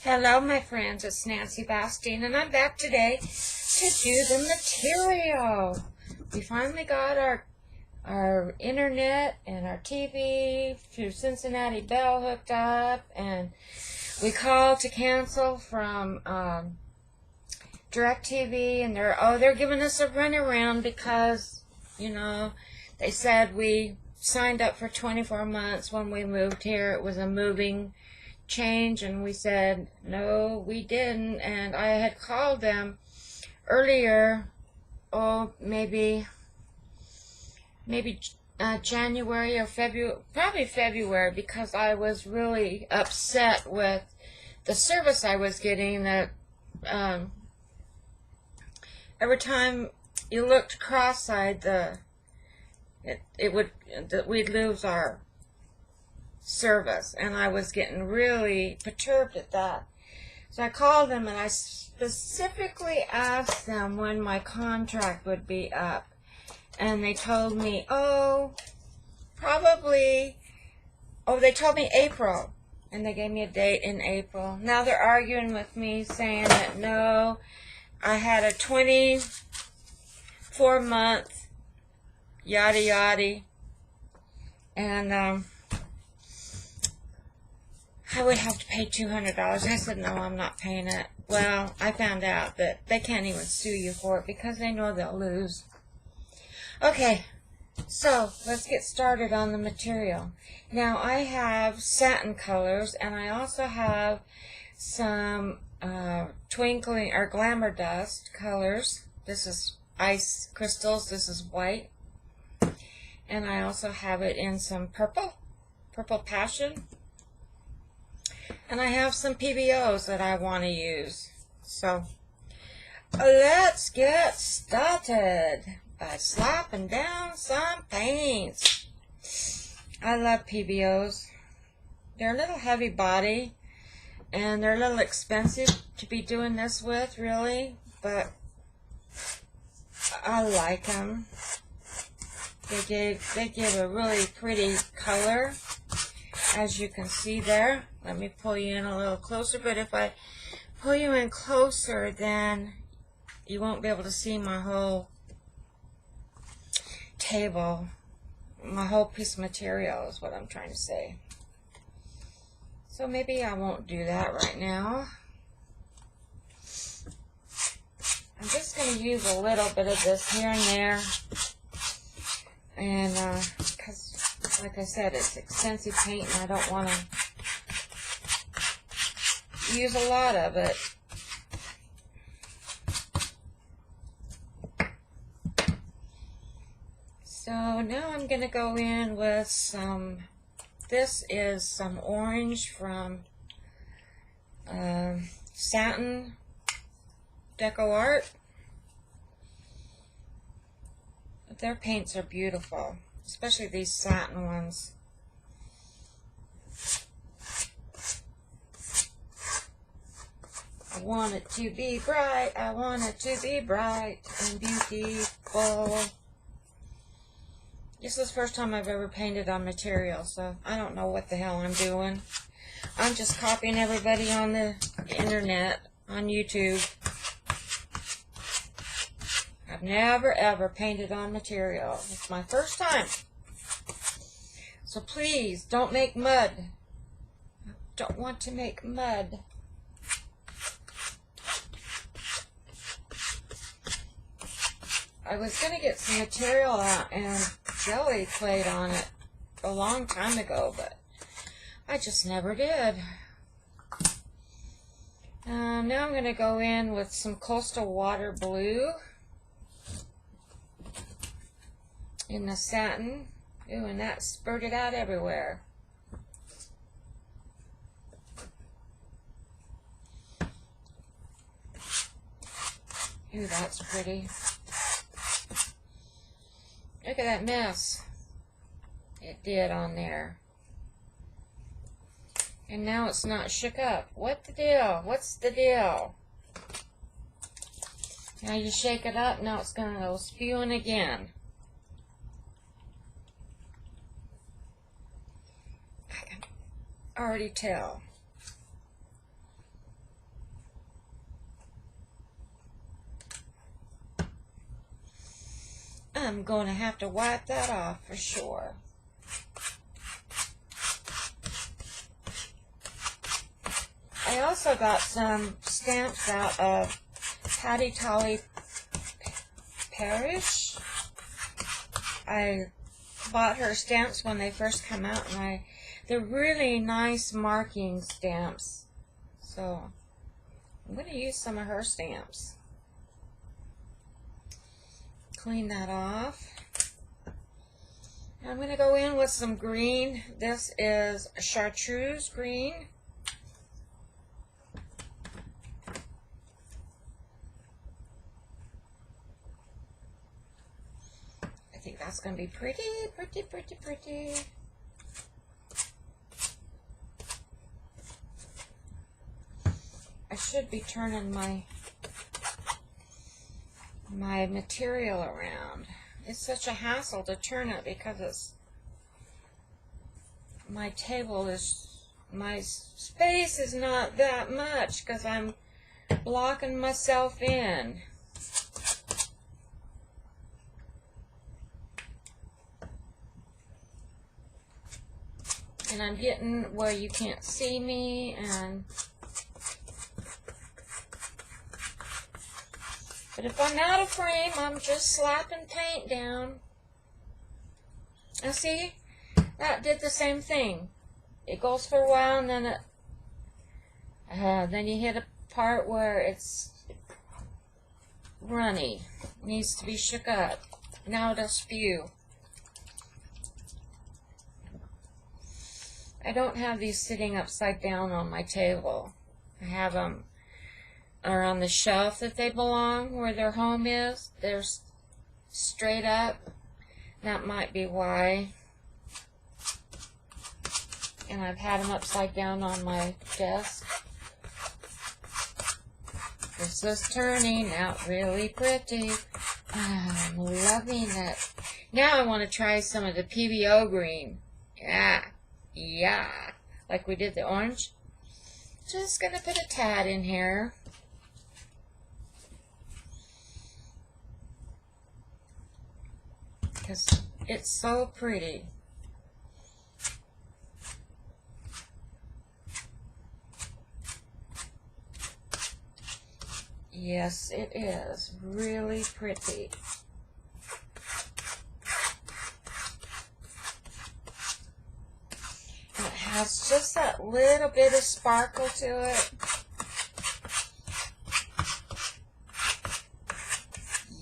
Hello my friends, it's Nancy Bastine and I'm back today to do the material. We finally got our internet and our TV through Cincinnati Bell hooked up, and we called to cancel from DirecTV, and they're giving us a runaround because, you know, they said we signed up for 24 months when we moved here. It was a moving change, and we said no, we didn't. And I had called them earlier, maybe January or February, probably February, because I was really upset with the service I was getting. That every time you looked cross-eyed, we'd lose our service, and I was getting really perturbed at that. So I called them and I specifically asked them when my contract would be up, and they told me, they told me April, and they gave me a date in April. Now they're arguing with me, saying that no, I had a 24-month yada yada, and I would have to pay $200. I said, no, I'm not paying it. Well, I found out that they can't even sue you for it because they know they'll lose. Okay, so let's get started on the material. Now, I have satin colors, and I also have some twinkling or glamour dust colors. This is ice crystals. This is white. And I also have it in some purple passion. And I have some PBOs that I want to use. So let's get started by slapping down some paints. I love PBOs. They're a little heavy body, and they're a little expensive to be doing this with, really, but I like them. They give a really pretty color, as you can see there. Let me pull you in a little closer, but if I pull you in closer, then you won't be able to see my whole table, my whole piece of material is what I'm trying to say. So maybe I won't do that right now. I'm just going to use a little bit of this here and there, and because like I said, it's expensive paint and I don't want to use a lot of it. So now I'm going to go in with some, this is some orange from Satin Deco Art. Their paints are beautiful, especially these satin ones. I want it to be bright, I want it to be bright and beautiful. This is the first time I've ever painted on material, so I don't know what the hell I'm doing. I'm just copying everybody on the internet, on YouTube. I've never ever painted on material. It's my first time. So please, don't make mud. I don't want to make mud. I was going to get some material out and jelly played on it a long time ago, but I just never did. Now I'm going to go in with some Coastal Water Blue in the satin. Ooh, and that spurted out everywhere. Ooh, that's pretty. Look at that mess it did on there. And now it's not shook up. What the deal? What's the deal? Now you shake it up, now it's going to go spewing again. I can already tell. am going to have to wipe that off for sure. I also got some stamps out of Patty Tolly Parish. I bought her stamps when they first come out, and they're really nice marking stamps. So I'm going to use some of her stamps. Clean that off. I'm going to go in with some green. This is chartreuse green. I think that's going to be pretty, pretty, pretty, pretty. I should be turning my material around. It's such a hassle to turn it because my space is not that much because I'm blocking myself in. And I'm getting where you can't see me, but if I'm out of frame, I'm just slapping paint down. And see, that did the same thing. It goes for a while, and then you hit a part where it's runny, needs to be shook up. Now it'll spew. I don't have these sitting upside down on my table. I have them are on the shelf that they belong, where their home is. They're straight up. That might be why. And I've had them upside down on my desk. This is turning out really pretty. I'm loving it. Now I want to try some of the PBO green. Yeah, like we did the orange. Just gonna put a tad in here. Because it's so pretty. Yes, it is really pretty. It has just that little bit of sparkle to it.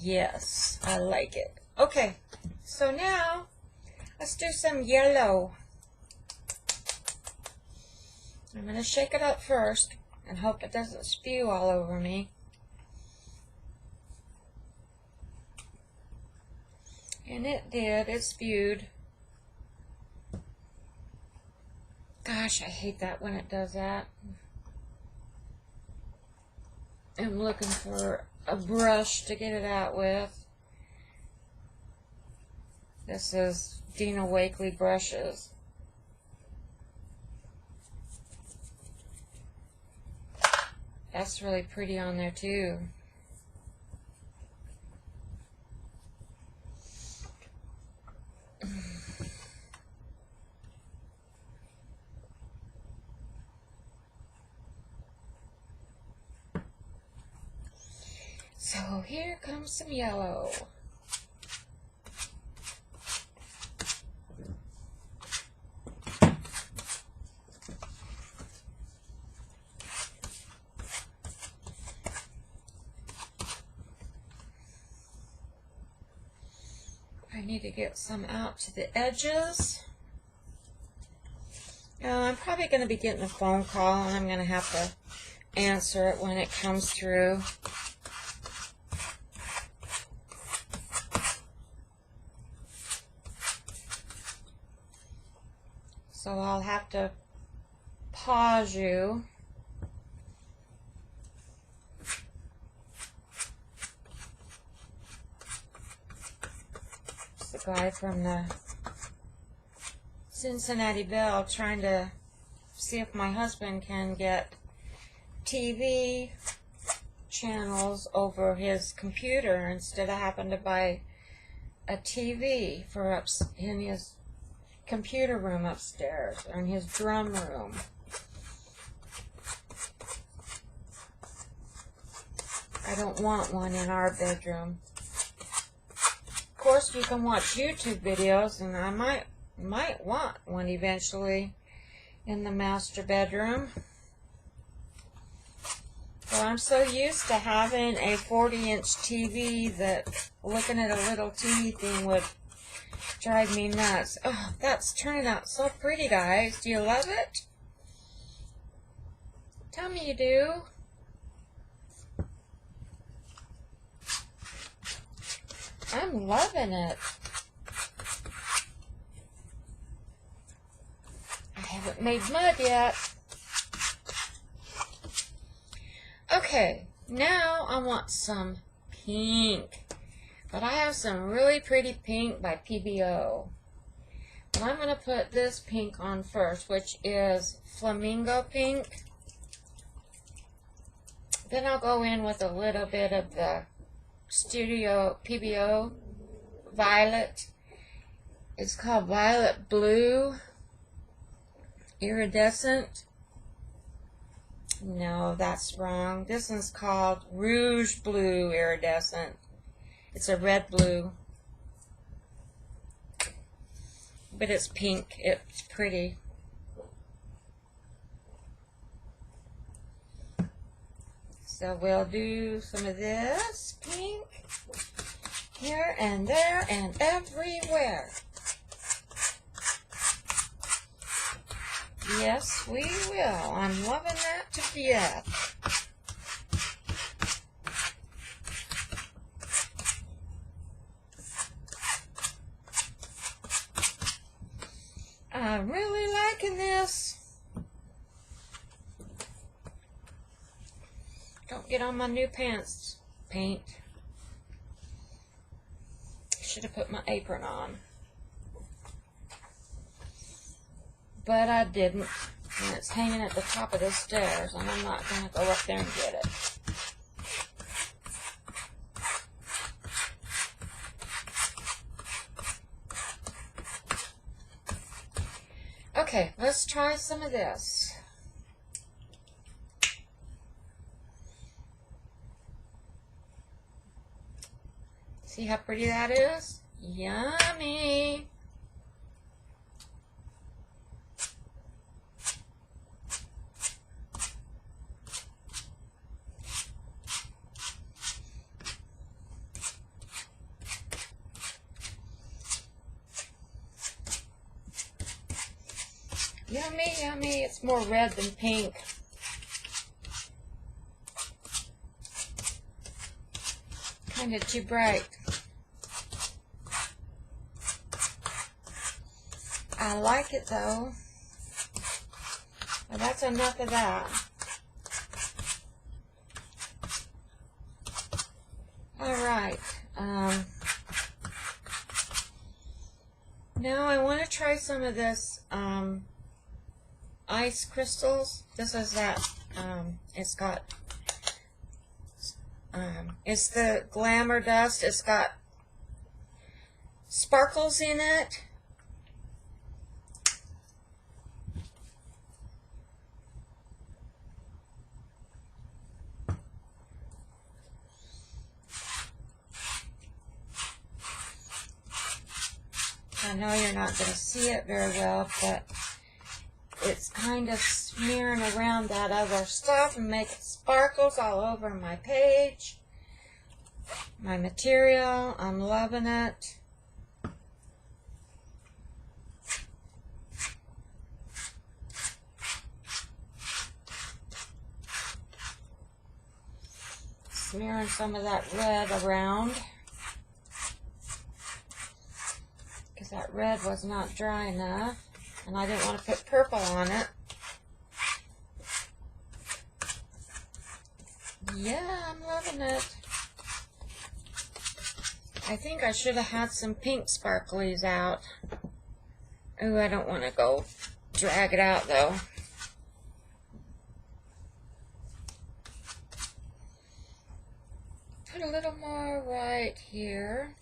Yes, I like it. Okay, so now let's do some yellow. I'm going to shake it up first and hope it doesn't spew all over me. And it did. It spewed. Gosh, I hate that when it does that. I'm looking for a brush to get it out with. This is Dina Wakley brushes. That's really pretty on there too. So here comes some yellow. I need to get some out to the edges. I'm probably going to be getting a phone call, and I'm going to have to answer it when it comes through. So I'll have to pause you. It's the guy from the Cincinnati Bell trying to see if my husband can get TV channels over his computer instead of having to buy a TV for in his computer room upstairs, or in his drum room. I don't want one in our bedroom. Of course, you can watch YouTube videos, and I might want one eventually in the master bedroom. But I'm so used to having a 40-inch TV that looking at a little teeny thing would drive me nuts. Oh, that's turning out so pretty, guys. Do you love it? Tell me you do. I'm loving it. I haven't made mud yet. Okay, now I want some pink. But I have some really pretty pink by PBO. But I'm going to put this pink on first, which is flamingo pink. Then I'll go in with a little bit of the Studio PBO violet. It's called Violet Blue Iridescent. No, that's wrong. This one's called Rouge Blue Iridescent. It's a red blue, but it's pink. It's pretty. So we'll do some of this pink here and there and everywhere. Yes, we will. I'm loving that to death. I'm really liking this. Don't get on my new pants, paint. Should have put my apron on. But I didn't. And it's hanging at the top of the stairs, and I'm not going to go up there and get it. Okay, let's try some of this. See how pretty that is? Yummy! Yummy, yummy. It's more red than pink. Kind of too bright. I like it though. Well, that's enough of that. Alright. Now I want to try some of this ice crystals. This is that, it's got, it's the glamour dust. It's got sparkles in it. I know you're not going to see it very well, but it's kind of smearing around that other stuff and making sparkles all over my page, my material. I'm loving it. Smearing some of that red around, because that red was not dry enough. And I didn't want to put purple on it. Yeah, I'm loving it. I think I should have had some pink sparklies out. Ooh, I don't want to go drag it out though. Put a little more right here.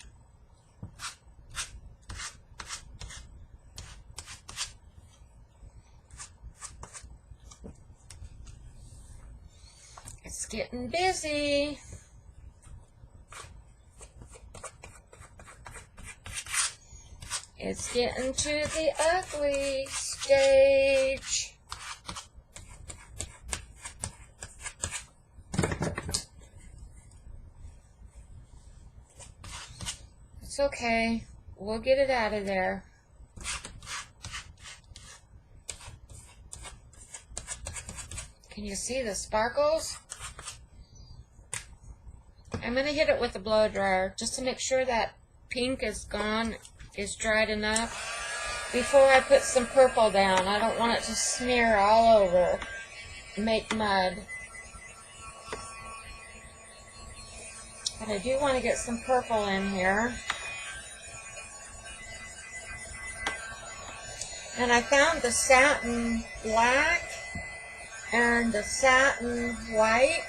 getting busy. It's getting to the ugly stage. It's okay. We'll get it out of there. Can you see the sparkles? I'm going to hit it with a blow dryer just to make sure that pink is gone, is dried enough before I put some purple down. I don't want it to smear all over and make mud. But I do want to get some purple in here. And I found the satin black and the satin white.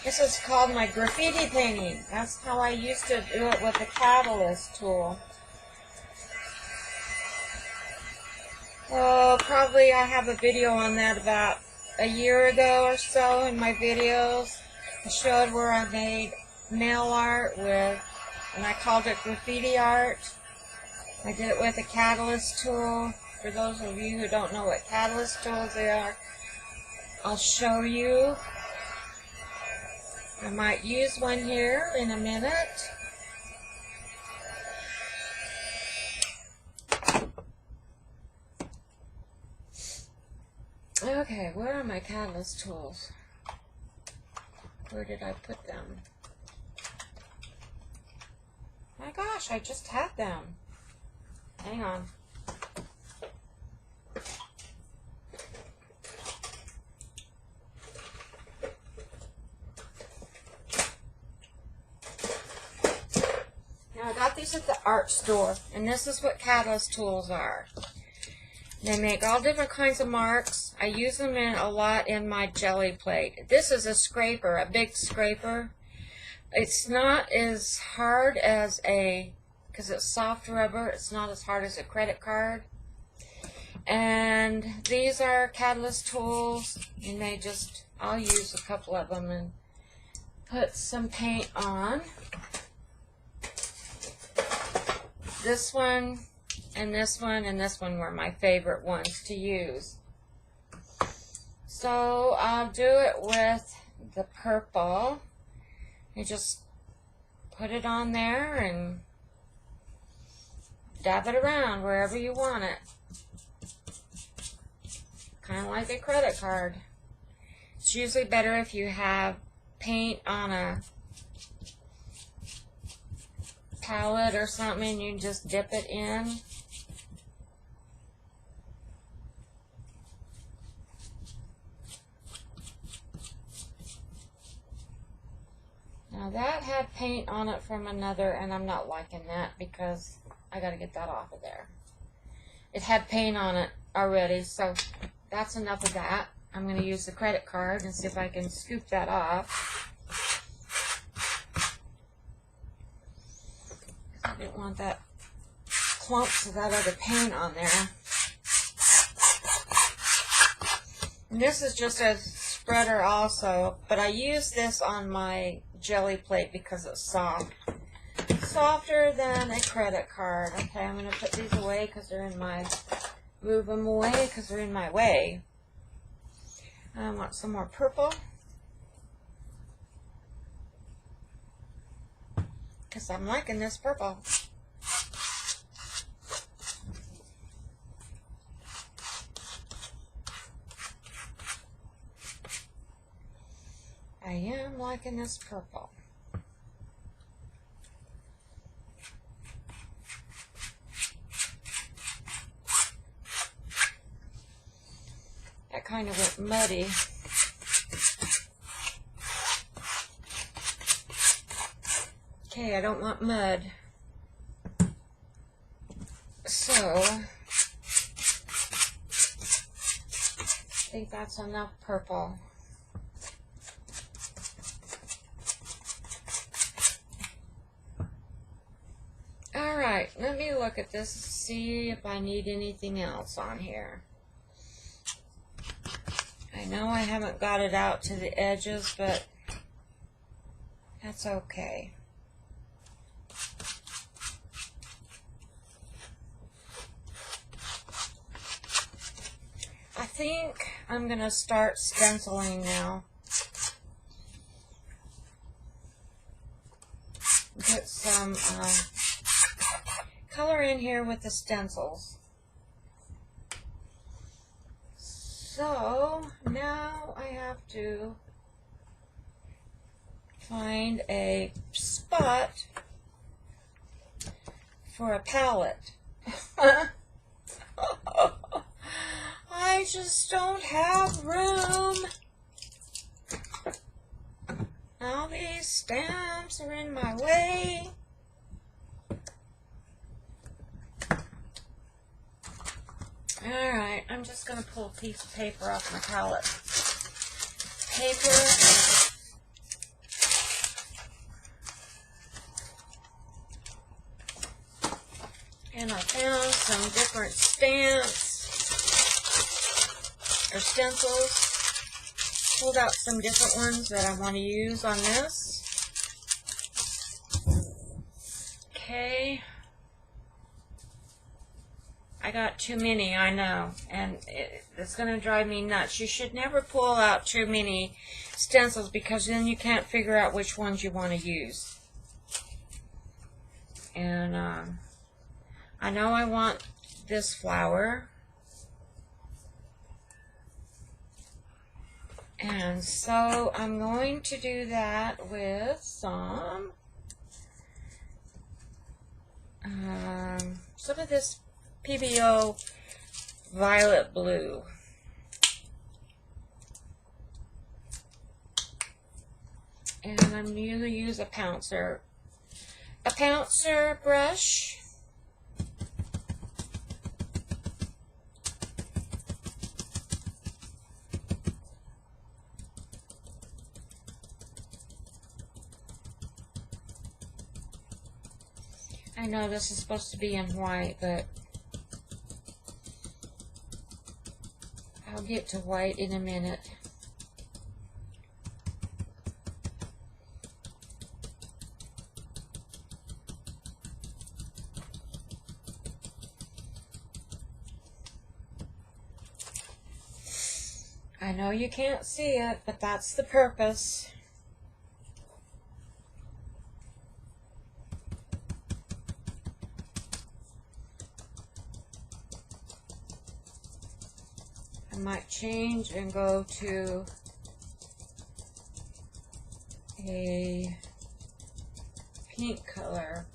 This is called my graffiti painting. That's how I used to do it with the catalyst tool. Oh, probably I have a video on that about a year ago or so in my videos. I showed where I made nail art with, and I called it graffiti art. I did it with a catalyst tool. For those of you who don't know what catalyst tools they are, I'll show you. I might use one here in a minute. Okay, where are my catalyst tools? Where did I put them? My gosh, I just had them. Hang on. I got these at the art store, and this is what catalyst tools are. They make all different kinds of marks. I use them a lot in my jelly plate. This is a scraper, a big scraper. It's not as hard as because it's soft rubber, it's not as hard as a credit card. And these are catalyst tools, and I'll use a couple of them and put some paint on. This one and this one and this one were my favorite ones to use. So I'll do it with the purple. You just put it on there and dab it around wherever you want it. Kind of like a credit card. It's usually better if you have paint on a palette or something and you just dip it in. Now that had paint on it from another, and I'm not liking that because I got to get that off of there. It had paint on it already, so that's enough of that. I'm going to use the credit card and see if I can scoop that off. I didn't want that clumps of that other paint on there. And this is just a spreader also, but I use this on my jelly plate because it's soft. Softer than a credit card. Okay, I'm going to put these away because they're in my, move them away because they're in my way. I want some more purple. Because I'm liking this purple. I am liking this purple. That kind of went muddy. Okay, I don't want mud. So, think that's enough purple. Alright, let me look at this and see if I need anything else on here. I know I haven't got it out to the edges, but that's okay. I think I'm going to start stenciling now. Put some color in here with the stencils. So now I have to find a spot for a palette. I just don't have room. All these stamps are in my way. Alright, I'm just going to pull a piece of paper off my palette. Paper. And I found some different stamps or stencils. Pulled out some different ones that I want to use on this. Okay. I got too many, I know, and it's going to drive me nuts. You should never pull out too many stencils because then you can't figure out which ones you want to use. And I know I want this flower. And so I'm going to do that with some of this PBO violet blue. And I'm going to use a pouncer brush. I know this is supposed to be in white, but I'll get to white in a minute. I know you can't see it, but that's the purpose. I might change and go to a pink color.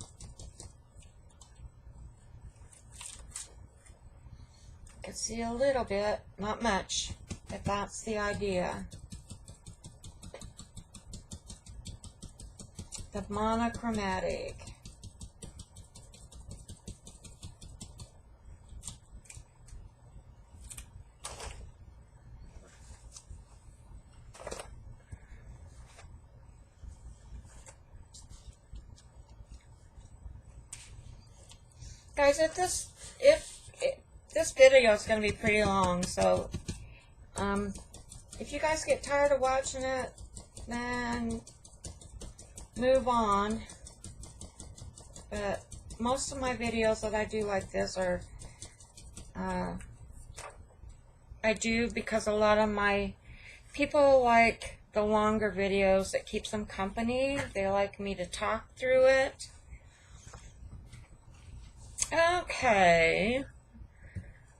I can see a little bit, not much, but that's the idea. The monochromatic. Guys, this video is going to be pretty long, so if you guys get tired of watching it, then move on. But most of my videos that I do like this are I do because a lot of my people like the longer videos that keeps them company. They like me to talk through it. Okay,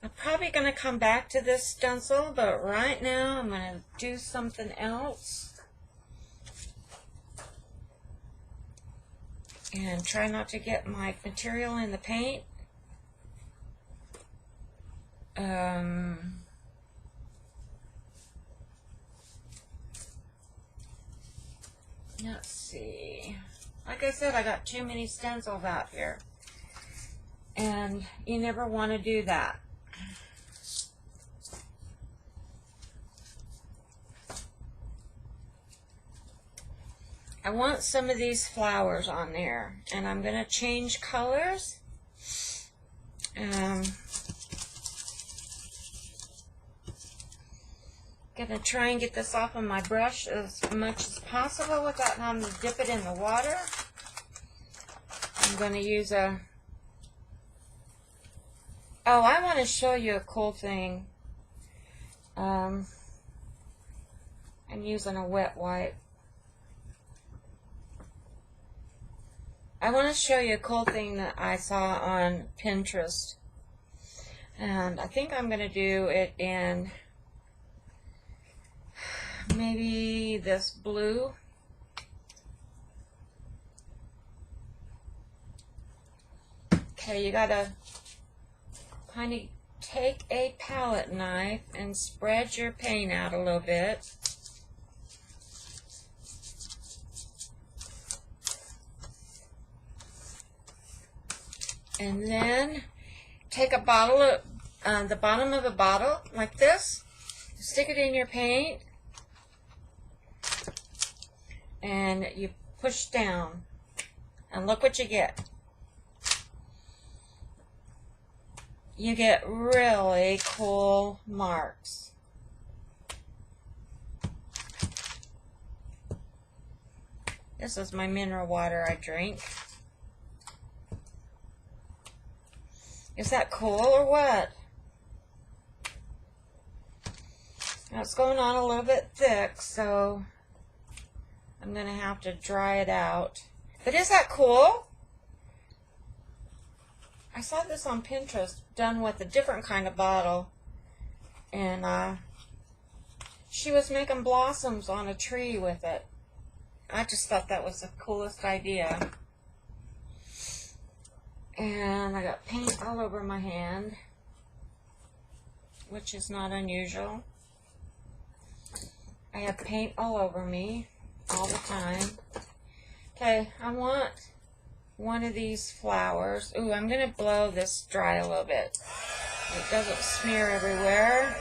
I'm probably going to come back to this stencil, but right now I'm going to do something else. And try not to get my material in the paint. Let's see. Like I said, I got too many stencils out here. And you never want to do that. I want some of these flowers on there, and I'm going to change colors. Gonna try and get this off of my brush as much as possible without having to dip it in the water. I'm gonna use a... Oh, I want to show you a cool thing. I'm using a wet wipe. I want to show you a cool thing that I saw on Pinterest. And I think I'm going to do it in maybe this blue. Okay, you got to kind of take a palette knife and spread your paint out a little bit. And then take a bottle of, the bottom of a bottle like this, stick it in your paint, and you push down, and look what you get. You get really cool marks. This is my mineral water I drink. Is that cool or what? Now it's going on a little bit thick, so I'm going to have to dry it out. But is that cool? I saw this on Pinterest, done with a different kind of bottle. And she was making blossoms on a tree with it. I just thought that was the coolest idea. And I got paint all over my hand, which is not unusual. I have paint all over me all the time. Okay, I want one of these flowers. Ooh, I'm going to blow this dry a little bit. It doesn't smear everywhere.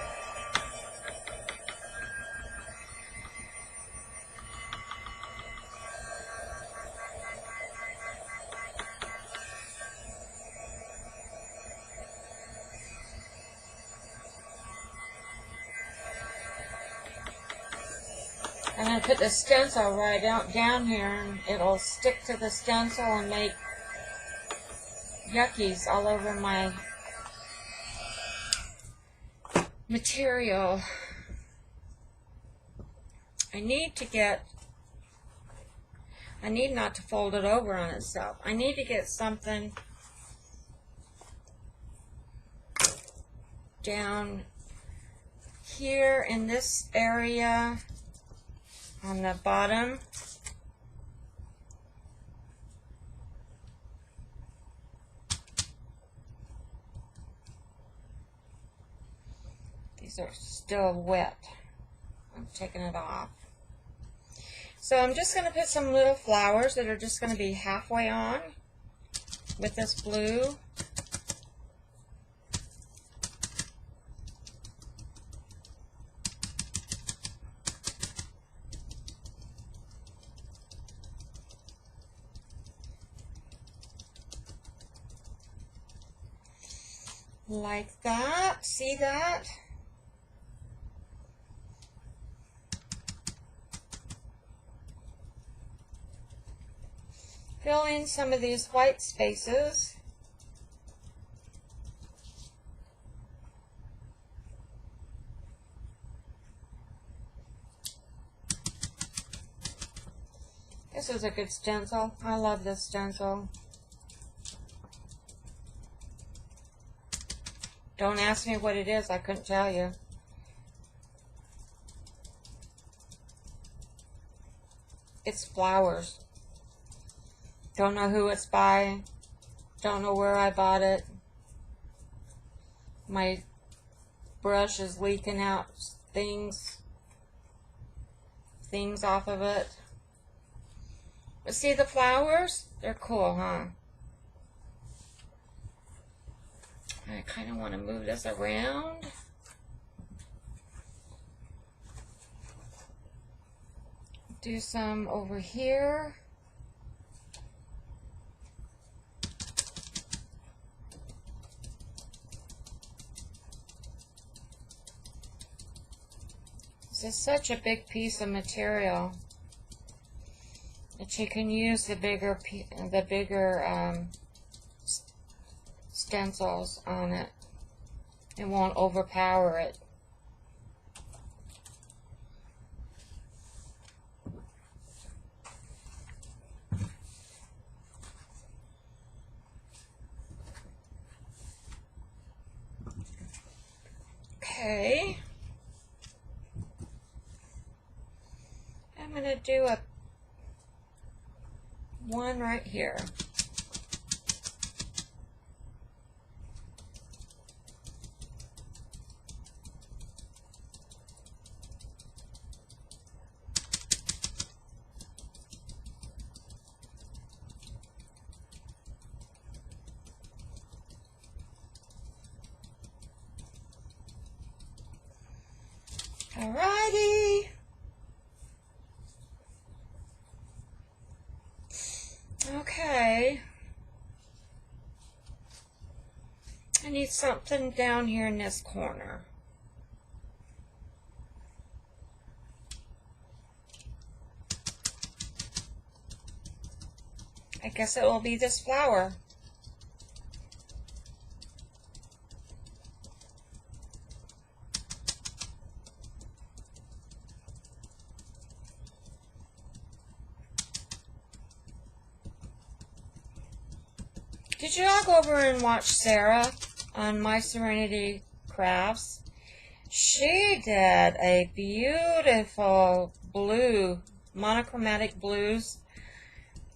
I'm going to put the stencil right down here, and it'll stick to the stencil and make yuckies all over my material. I need not to fold it over on itself. I need to get something down here in this area on the bottom. These are still wet. I'm taking it off. So I'm just going to put some little flowers that are just going to be halfway on with this blue. Like that. See that? Fill in some of these white spaces. This is a good stencil. I love this stencil. Don't ask me what it is. I couldn't tell you. It's flowers. Don't know who it's by. Don't know where I bought it. My brush is leaking out things off of it. But see the flowers? They're cool, huh? I kind of want to move this around. do some over here. This is such a big piece of material that you can use the bigger stencils on it. It won't overpower it. Okay. I'm going to do one right here. Alrighty. Okay. I need something down here in this corner. I guess it will be this flower. Did you all go over and watch Sara on mysereinitycrafts? She did a beautiful blue, monochromatic blues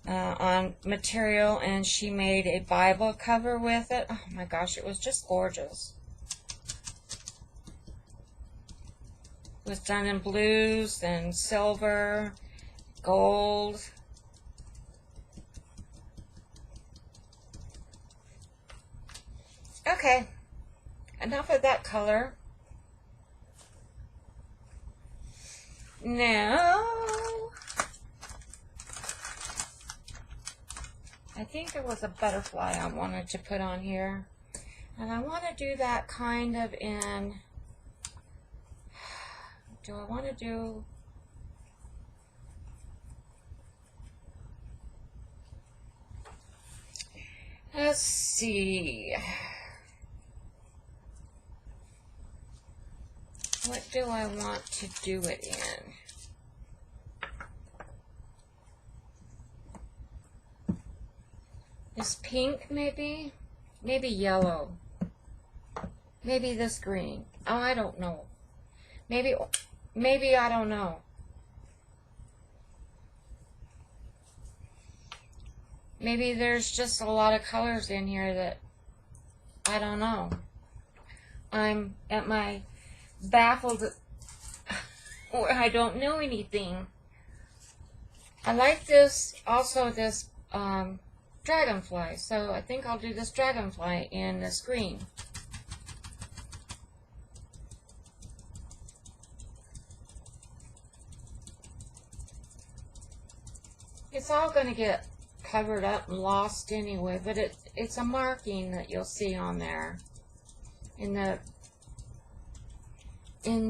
on material, and she made a Bible cover with it. Oh my gosh, it was just gorgeous. It was done in blues and silver, gold. Okay, enough of that color. Now, I think there was a butterfly I wanted to put on here. And I want to do that kind of in, do I want to do, let's see. What do I want to do it in? This pink, maybe? Maybe yellow. Maybe this green. Oh, I don't know. Maybe I don't know. Maybe there's just a lot of colors in here that I don't know. I'm at my baffled or I don't know anything. I like this, also this dragonfly, so I think I'll do this dragonfly in this green. It's all going to get covered up and lost anyway, but it's a marking that you'll see on there in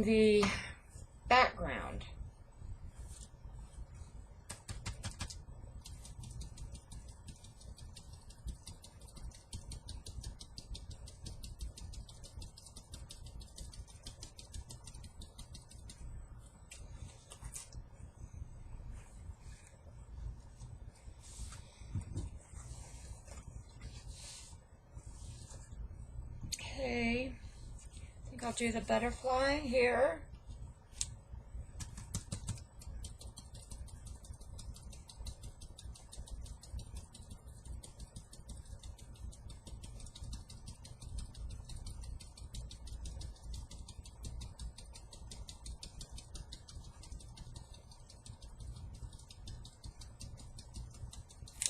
the background. Okay, I think I'll do the butterfly here.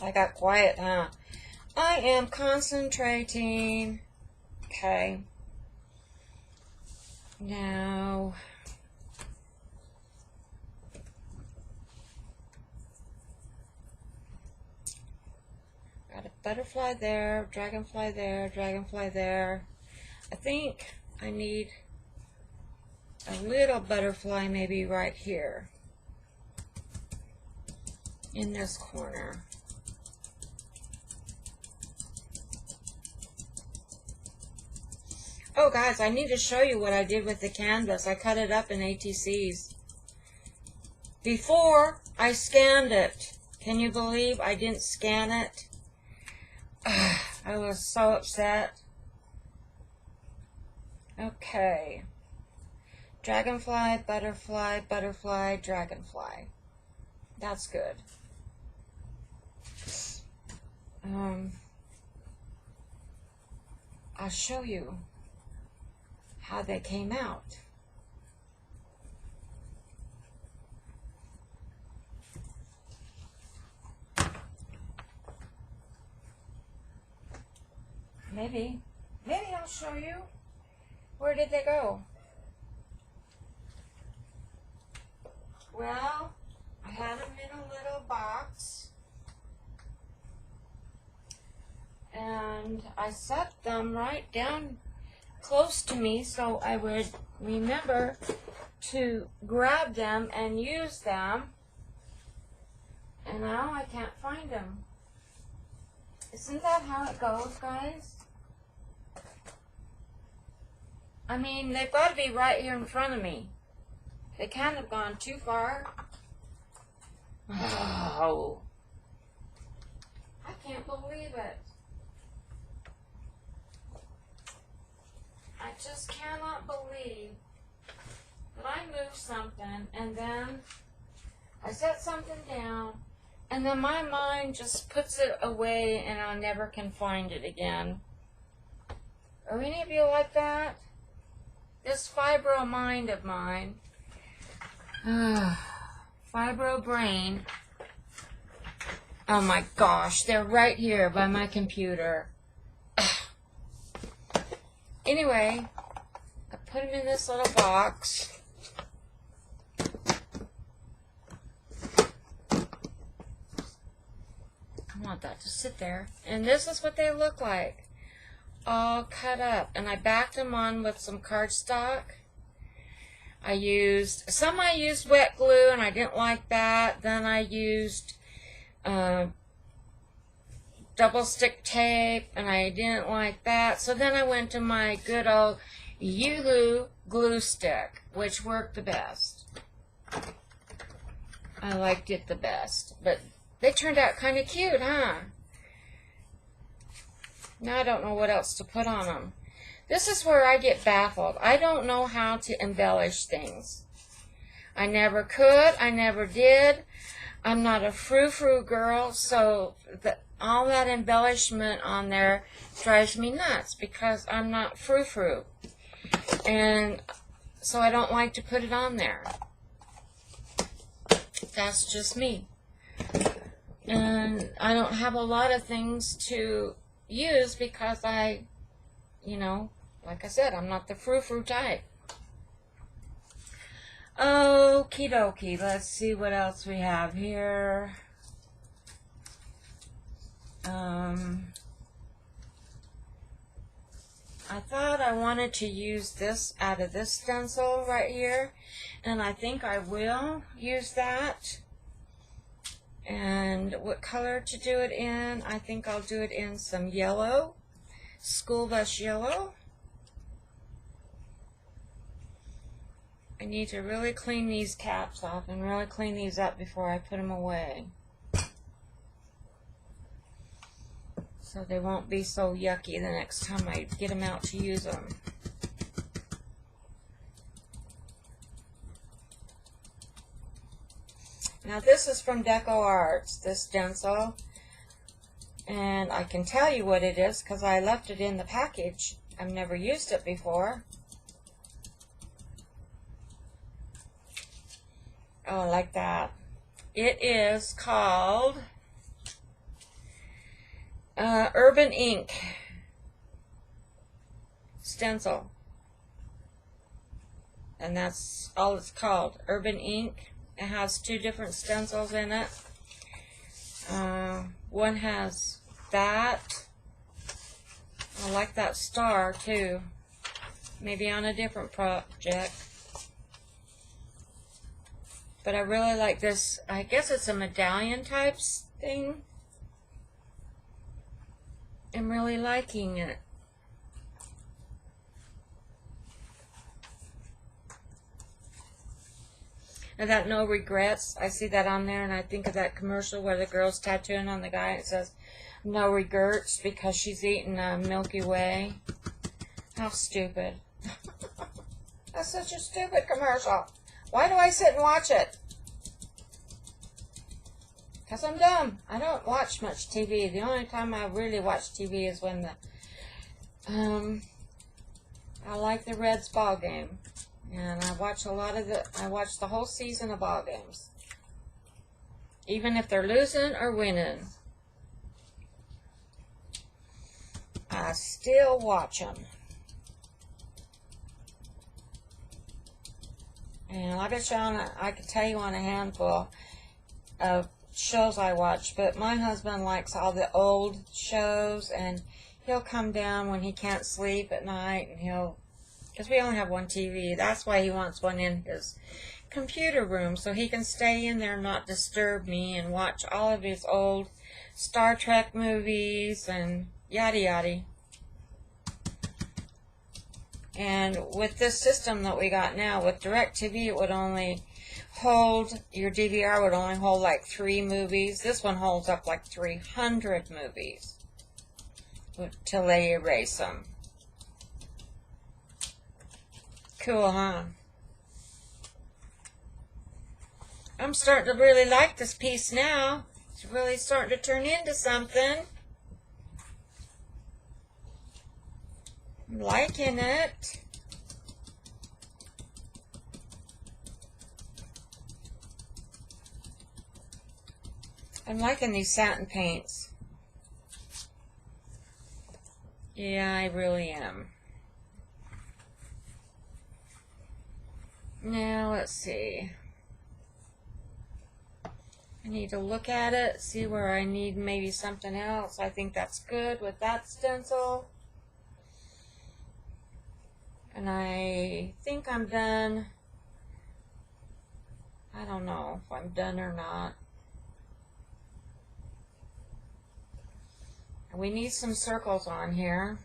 I got quiet, huh? I am concentrating. Okay. Now, butterfly there, dragonfly there, dragonfly there. I think I need a little butterfly maybe right here in this corner. Oh guys, I need to show you what I did with the canvas. I cut it up in ATCs. Before I scanned it, can you believe I didn't scan it? I was so upset. Okay. Dragonfly, butterfly, butterfly, dragonfly. That's good. I'll show you how they came out. Maybe I'll show you. Where did they go? Well, I had them in a little box, and I set them right down close to me so I would remember to grab them and use them, and now I can't find them. Isn't that how it goes, guys? I mean, they've got to be right here in front of me. They can't have gone too far. Oh, I can't believe it. I just cannot believe that I moved something and then I set something down and then my mind just puts it away and I never can find it again. Are any of you like that? This fibro mind of mine. Fibro brain. Oh my gosh, they're right here by my computer. Anyway, I put them in this little box. I want that to sit there. And this is what they look like. All cut up. And I backed them on with some cardstock. I used wet glue and I didn't like that. Then I used double stick tape and I didn't like that. So then I went to my good old Yoo-hoo glue stick, which worked the best. I liked it the best. But they turned out kind of cute, huh? Now I don't know what else to put on them. This is where I get baffled. I don't know how to embellish things. I never could. I never did. I'm not a frou-frou girl, so all that embellishment on there drives me nuts because I'm not frou-frou. And so I don't like to put it on there. That's just me. And I don't have a lot of things to use because I, like I said, I'm not the frou-frou type. Okie dokie, let's see what else we have here. I thought I wanted to use this out of this stencil right here, and I think I will use that. And what color to do it in? I think I'll do it in some yellow, school bus yellow. I need to really clean these caps off and really clean these up before I put them away, so they won't be so yucky the next time I get them out to use them. Now this is from Deco Arts, this stencil, and I can tell you what it is because I left it in the package. I've never used it before. Oh, I like that. It is called Urban Ink stencil, and that's all it's called, Urban Ink. It has two different stencils in it. One has that. I like that star too. Maybe on a different project. But I really like this. I guess it's a medallion type thing. I'm really liking it. And that no regrets, I see that on there, and I think of that commercial where the girl's tattooing on the guy. It says no regrets because she's eating a Milky Way. How stupid. That's such a stupid commercial. Why do I sit and watch it? Because I'm dumb. I don't watch much TV. The only time I really watch TV is when I like the Reds ball game. And I watch I watch the whole season of ball games. Even if they're losing or winning. I still watch them. And I bet you I could tell you on a handful of shows I watch, but my husband likes all the old shows, and he'll come down when he can't sleep at night, and because we only have one TV. That's why he wants one in his computer room, so he can stay in there and not disturb me and watch all of his old Star Trek movies and yada yada. And with this system that we got now, with DirecTV, it would only hold, your DVR would only hold like 3 movies. This one holds up like 300 movies till they erase them. Cool, huh? I'm starting to really like this piece now. It's really starting to turn into something. I'm liking it. I'm liking these satin paints. Yeah, I really am. Now, let's see. I need to look at it, see where I need maybe something else. I think that's good with that stencil. And I think I'm done. I don't know if I'm done or not. We need some circles on here.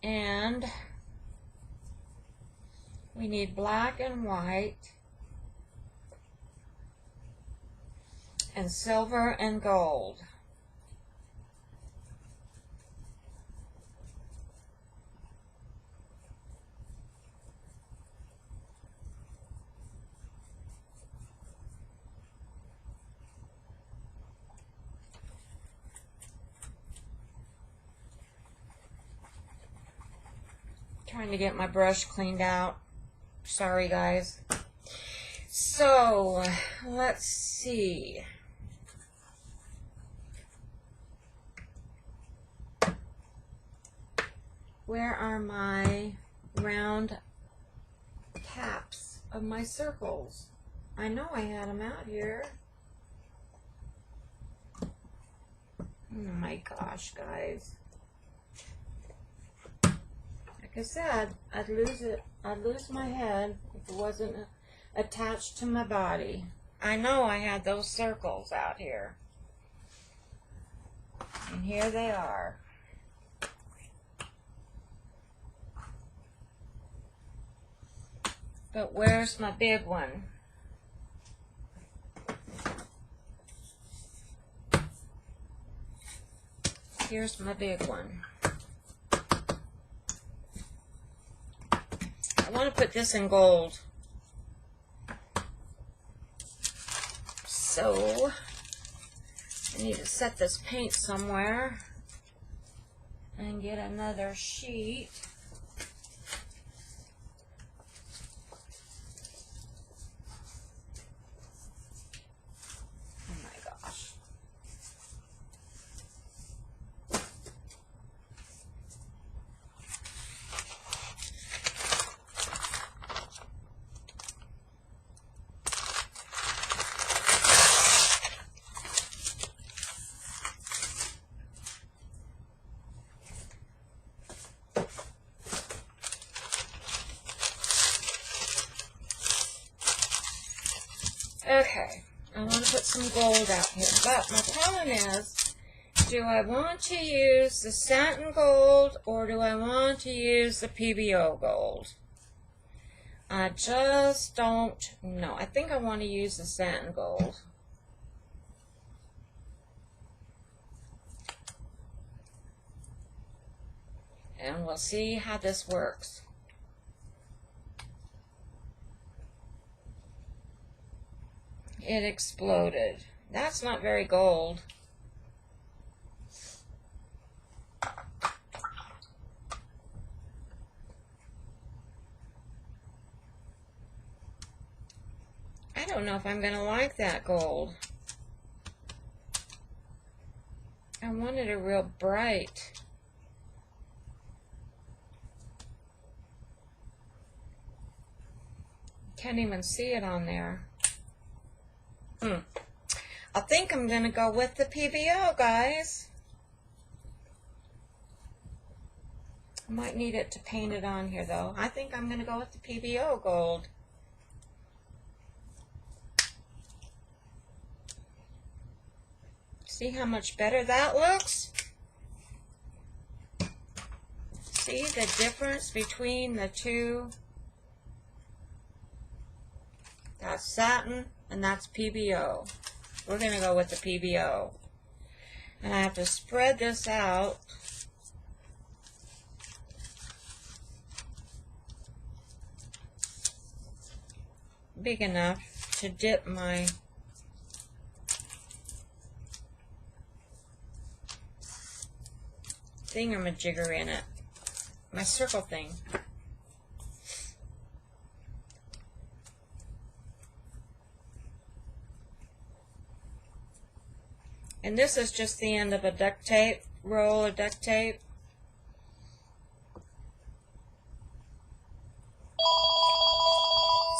And we need black and white and silver and gold. Trying to get my brush cleaned out. Sorry, guys. So, let's see. Where are my round caps of my circles? I know I had them out here. Oh my gosh, guys. Like I said, I'd lose my head if it wasn't attached to my body. I know I had those circles out here. And here they are. But where's my big one? Here's my big one. I want to put this in gold. So, I need to set this paint somewhere and get another sheet. Oh my gosh. Okay, I want to put some gold out here, but my problem is, do I want to use the satin gold or do I want to use the PBO gold? I just don't know. I think I want to use the satin gold. And we'll see how this works. It exploded. That's not very gold. I don't know if I'm going to like that gold. I wanted a real bright. Can't even see it on there. I think I'm going to go with the PBO, guys. I might need it to paint it on here, though. I think I'm going to go with the PBO gold. See how much better that looks? See the difference between the two? That's satin and that's PBO. We're going to go with the PBO. And I have to spread this out. Big enough to dip my thingamajigger in it. My circle thing. And this is just the end of a duct tape, roll of duct tape.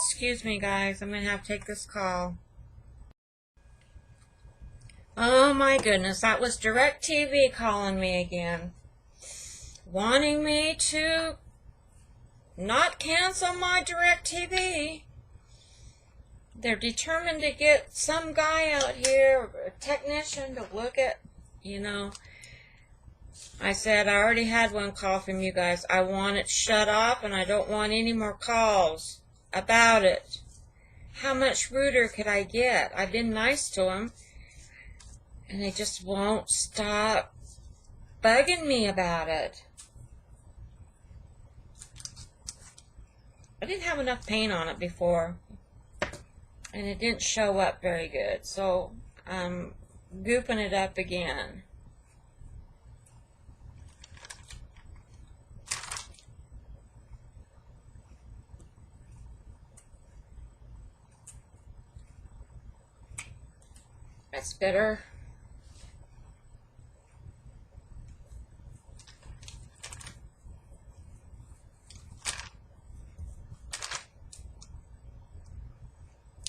Excuse me, guys, I'm going to have to take this call. Oh my goodness, that was DirecTV calling me again. Wanting me to not cancel my DirecTV. They're determined to get some guy out here, a technician, to look at, you know. I said I already had one call from you guys. I want it shut off and I don't want any more calls about it. How much ruder could I get? I've been nice to them. And they just won't stop bugging me about it. I didn't have enough paint on it before. And it didn't show up very good. So I'm gooping it up again. That's better.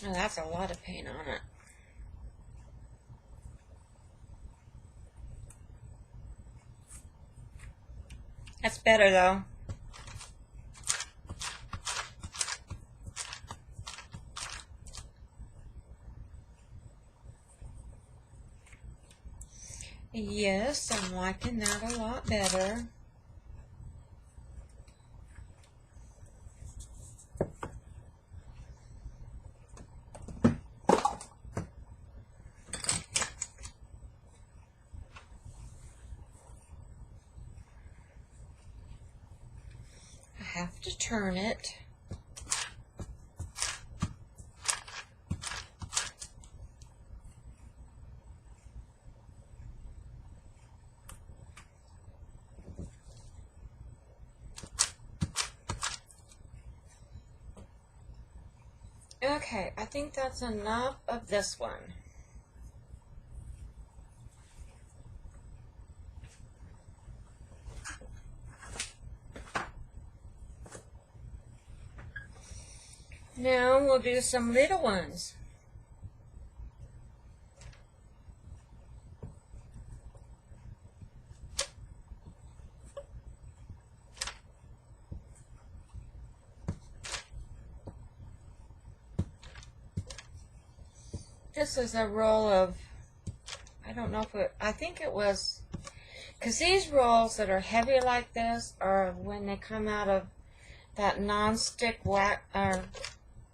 Oh, that's a lot of paint on it. That's better though. Yes, I'm liking that a lot better. I have to turn it. Okay, I think that's enough of this one. Now we'll do some little ones. this is a roll of, I don't know if it, I think it was, because these rolls that are heavy like this are when they come out of that non-stick wax or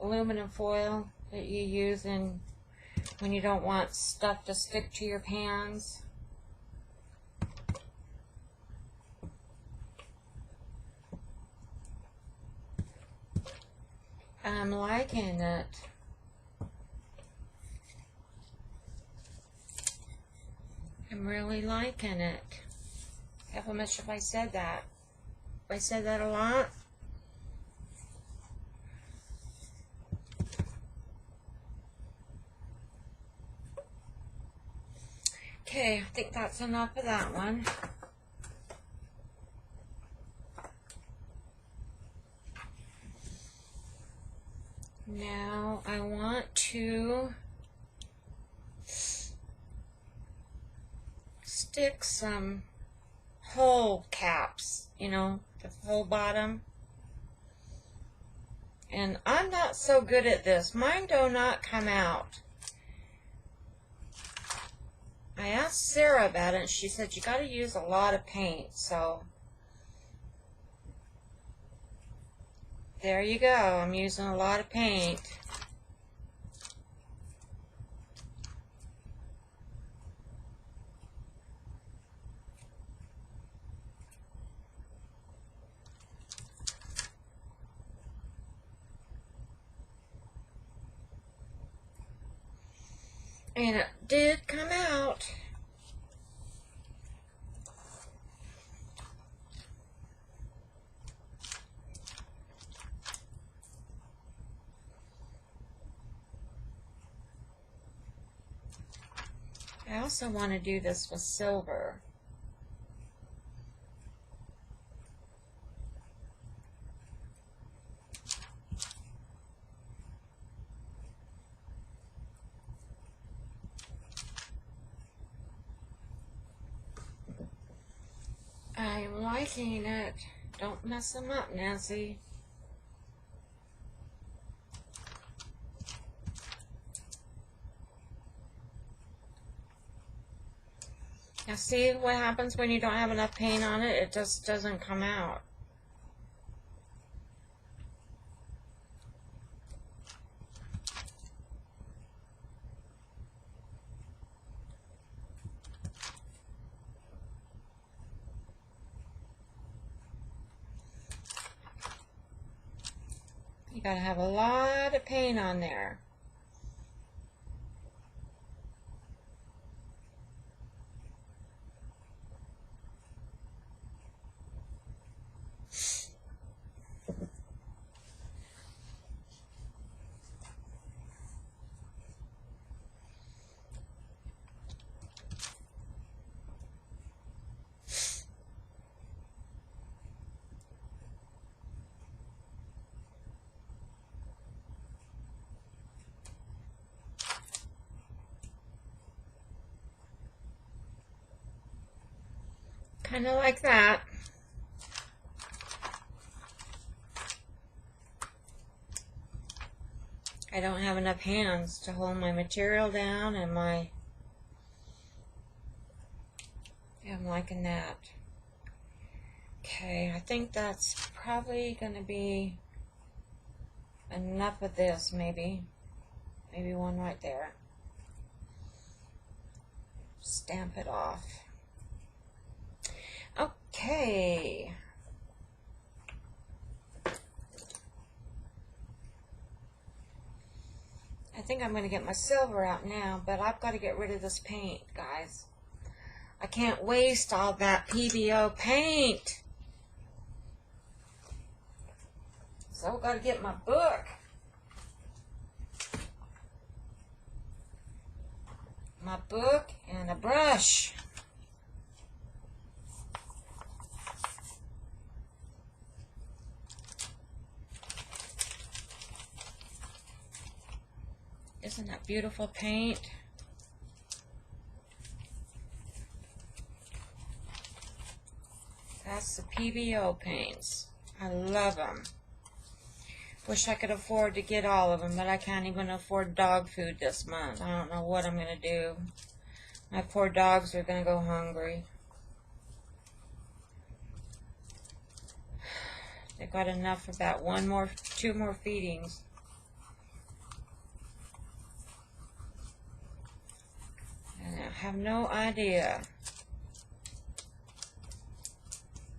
aluminum foil that you use in when you don't want stuff to stick to your pans. I'm liking it. I'm really liking it. How much if I said that? If I said that a lot? Okay, I think that's enough of that one. Now I want to stick some hole caps, you know, the whole bottom. And I'm not so good at this. Mine do not come out. I asked Sara about it and she said you got to use a lot of paint, so there you go. I'm using a lot of paint. And it did come out. I also want to do this with silver. I'm liking it. Don't mess them up, Nancy. Now see what happens when you don't have enough paint on it? It just doesn't come out. You gotta have a lot of paint on there. Kind of like that. I don't have enough hands to hold my material down and my... Yeah, I'm liking that. Okay, I think that's probably going to be enough of this, maybe. Maybe one right there. Stamp it off. Okay. I think I'm going to get my silver out now, but I've got to get rid of this paint, guys. I can't waste all that PBO paint. So I've got to get my book. My book and a brush. Isn't that beautiful paint? That's the PBO paints. I love them. Wish I could afford to get all of them, but I can't even afford dog food this month. I don't know what I'm going to do. My poor dogs are going to go hungry. They got enough for about 2 more feedings. And I have no idea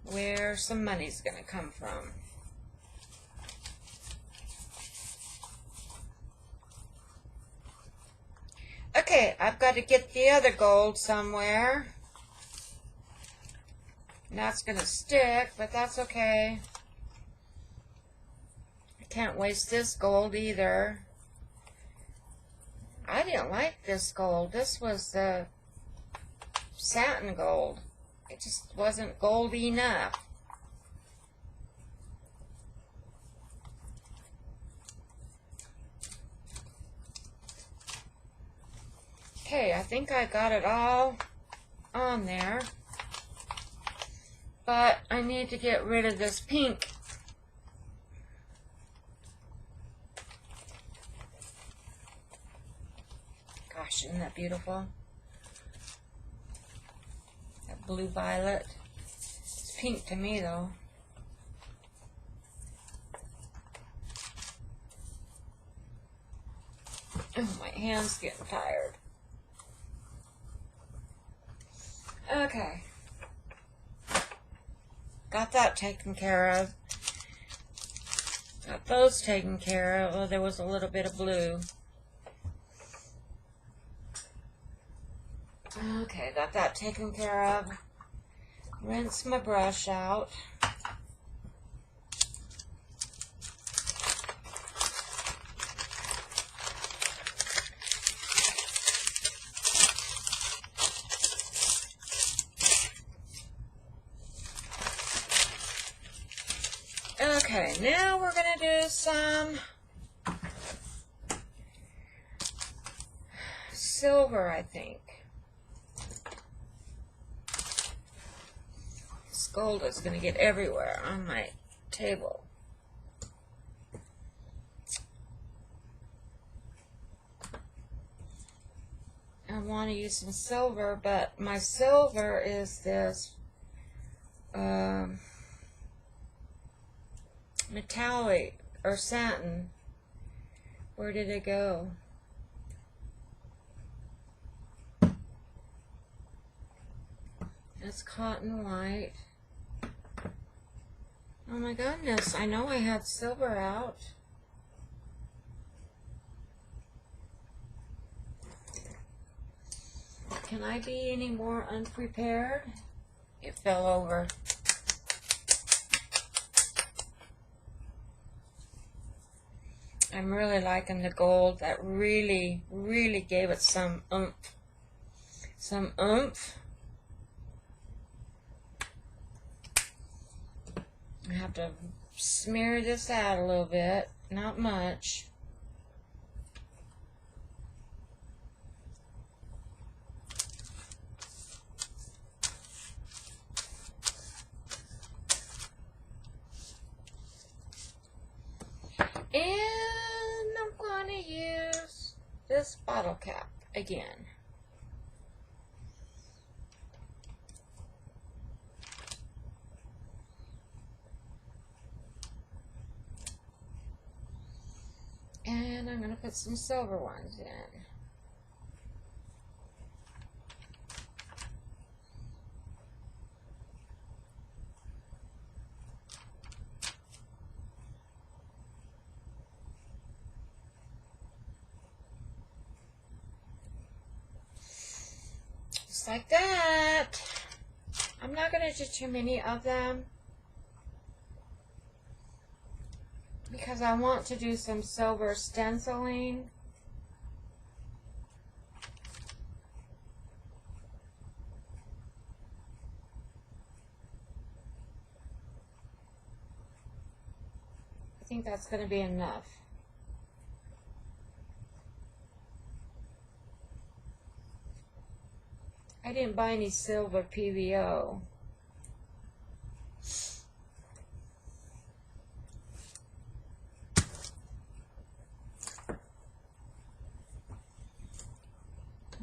where some money's going to come from. Okay, I've got to get the other gold somewhere. And that's going to stick, but that's okay. I can't waste this gold either. I didn't like this gold. This was the satin gold. It just wasn't gold enough. Okay, I think I got it all on there. But I need to get rid of this pink. Gosh, isn't that beautiful? That blue violet. It's pink to me though. Oh, my hand's getting tired. Okay. Got that taken care of. Got those taken care of. Oh, there was a little bit of blue. Okay, got that taken care of. Rinse my brush out. Okay, now we're going to do some silver, I think. This gold is going to get everywhere on my table. I want to use some silver, but my silver is this metallic or satin. Where did it go? It's cotton white. Oh my goodness, I know I had silver out. Can I be any more unprepared? It fell over. I'm really liking the gold. That really, really gave it some oomph. Some oomph. I have to smear this out a little bit. Not much. And I'm going to use this bottle cap again. And I'm going to put some silver ones in. Just like that. I'm not going to do too many of them, because I want to do some silver stenciling. I think that's going to be enough. I didn't buy any silver PVO.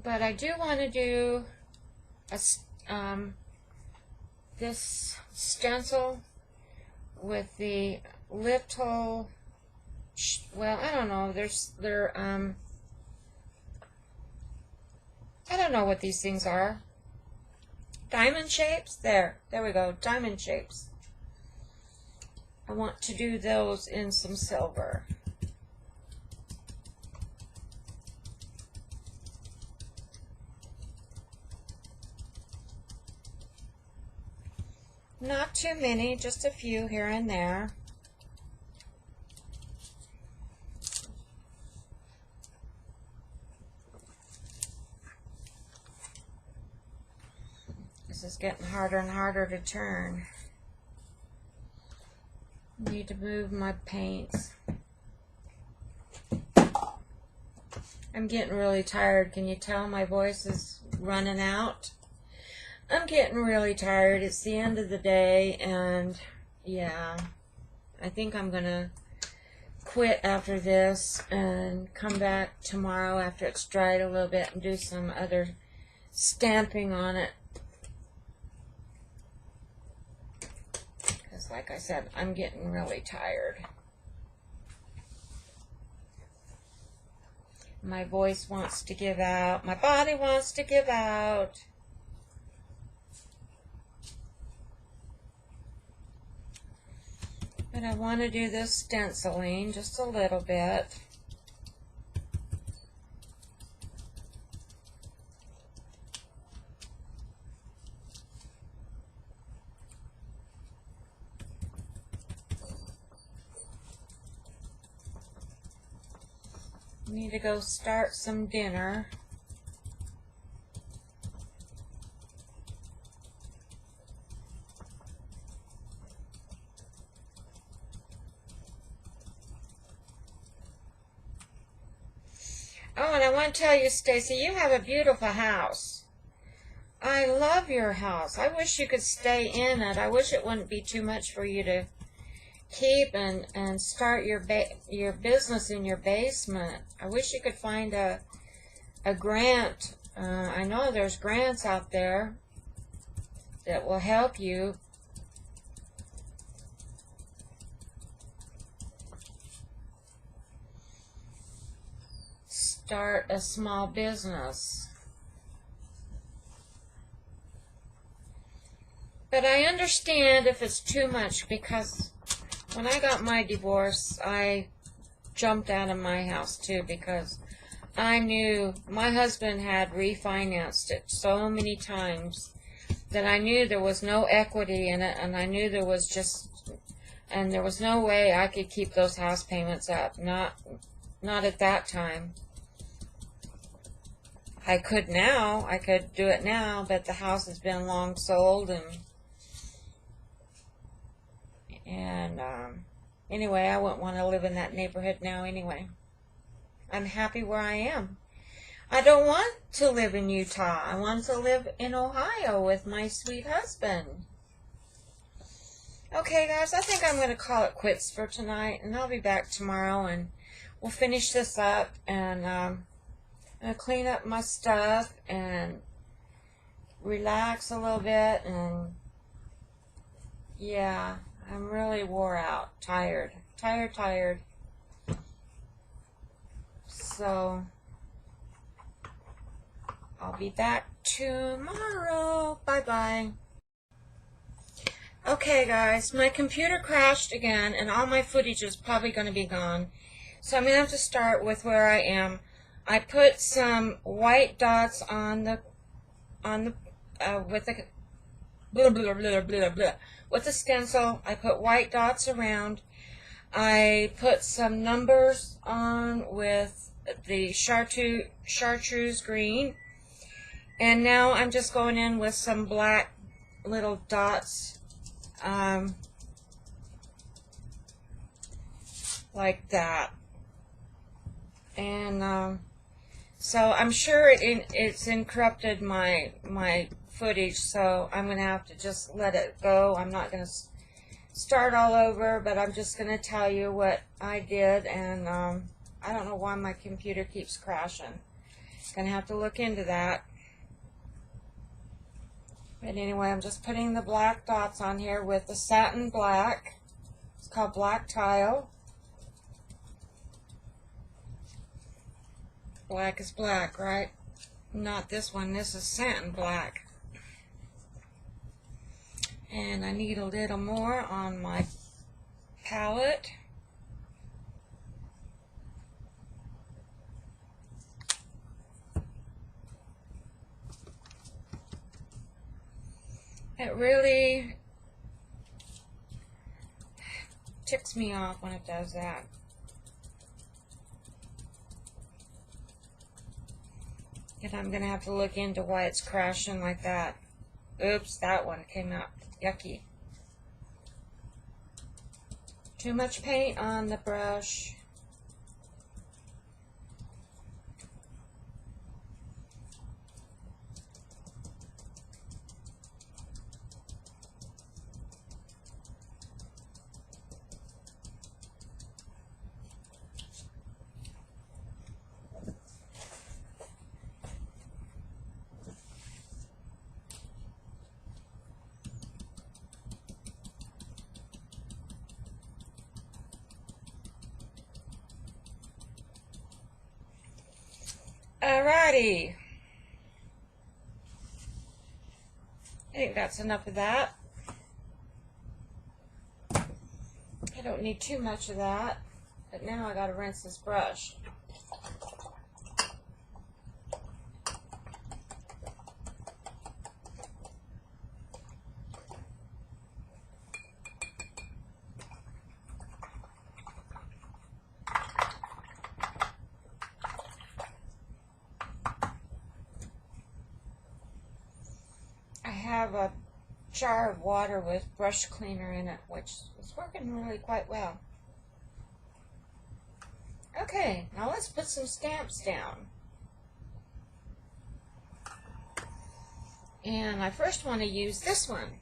But I do want to do a, this stencil with the little, well, I don't know, I don't know what these things are. Diamond shapes? There we go, diamond shapes. I want to do those in some silver. Not too many, just a few here and there. This is getting harder and harder to turn. Need to move my paints. I'm getting really tired. Can you tell my voice is running out? I'm getting really tired. It's the end of the day, and yeah, I think I'm gonna quit after this and come back tomorrow after it's dried a little bit and do some other stamping on it. Because like I said, I'm getting really tired. My voice wants to give out. My body wants to give out. But I want to do this stenciling just a little bit. Need to go start some dinner. Oh, and I want to tell you, Stacy, you have a beautiful house. I love your house. I wish you could stay in it. I wish it wouldn't be too much for you to keep and start your business in your basement. I wish you could find a grant. I know there's grants out there that will help you. Start a small business. But I understand if it's too much, because when I got my divorce, I jumped out of my house too, because I knew my husband had refinanced it so many times that I knew there was no equity in it, and I knew there was there was no way I could keep those house payments up. Not at that time. I could now. I could do it now, but the house has been long sold, and anyway, I wouldn't want to live in that neighborhood now anyway. I'm happy where I am. I don't want to live in Utah. I want to live in Ohio with my sweet husband. Okay, guys, I think I'm going to call it quits for tonight, and I'll be back tomorrow, and we'll finish this up, and I'm going to clean up my stuff and relax a little bit, and yeah, I'm really wore out, tired. So, I'll be back tomorrow. Bye-bye. Okay, guys, my computer crashed again, and all my footage is probably going to be gone. So I'm going to have to start with where I am. I put some white dots on the with the blah, blah, blah, blah, blah. With the stencil. I put white dots around. I put some numbers on with the chartreuse green. And now I'm just going in with some black little dots, like that. And so I'm sure it's encrypted my footage, so I'm going to have to just let it go. I'm not going to start all over, but I'm just going to tell you what I did, and I don't know why my computer keeps crashing. Gonna have to look into that. But anyway, I'm just putting the black dots on here with the satin black. It's called black tile. Black is black, right? Not this one. This is satin black. And I need a little more on my palette. It really ticks me off when it does that. And I'm going to have to look into why it's crashing like that. Oops, that one came out yucky. Too much paint on the brush. Alrighty. I think that's enough of that. I don't need too much of that, but now I gotta rinse this brush. I have a jar of water with brush cleaner in it, which is working really quite well. Okay, now let's put some stamps down. And I first want to use this one.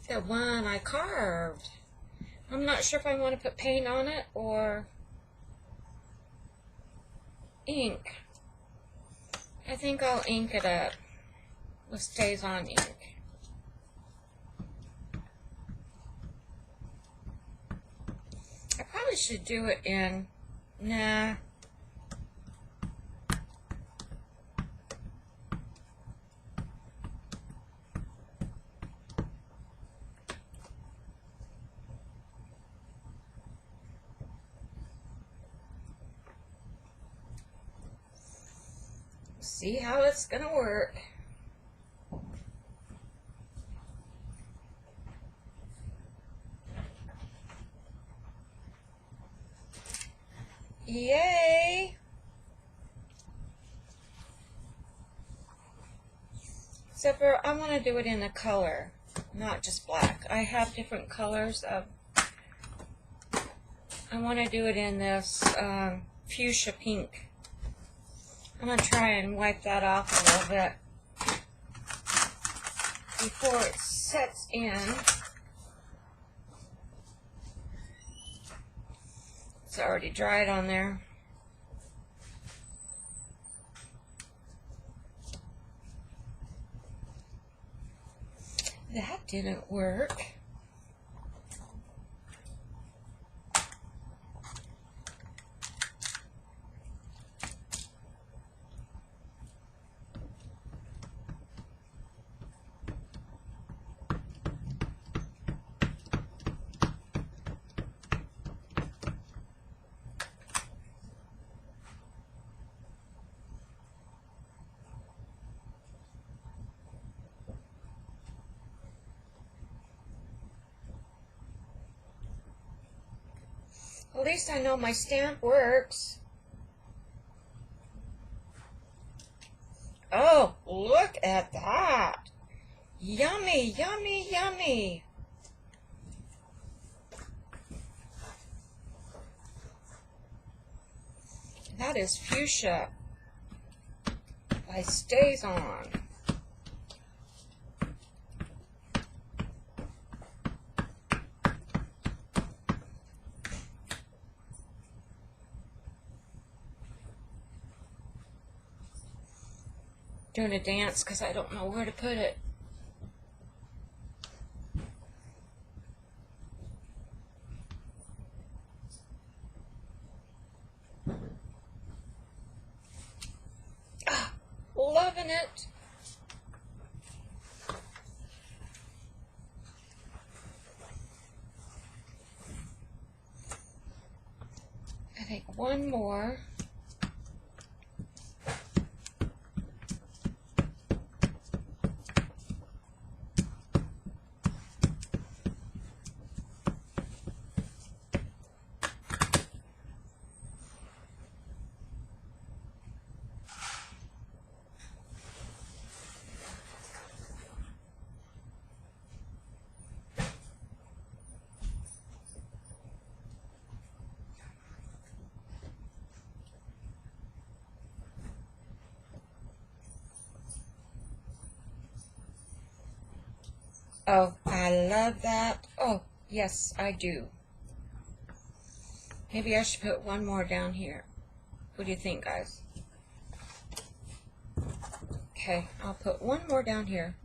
The one I carved. I'm not sure if I want to put paint on it or ink. I think I'll ink it up with Stays On ink. I probably should do it in, nah. See how it's gonna work. Yay! Except for I want to do it in a color, not just black. I have different colors of. I want to do it in this fuchsia pink. I'm going to try and wipe that off a little bit before it sets in. It's already dried on there. That didn't work. At least I know my stamp works. Oh, look at that. Yummy, yummy, yummy. That is fuchsia by Stays On. doing a dance because I don't know where to put it. Ah, loving it. I think one more. Oh, I love that. Oh, yes, I do. Maybe I should put one more down here. What do you think, guys? Okay, I'll put one more down here.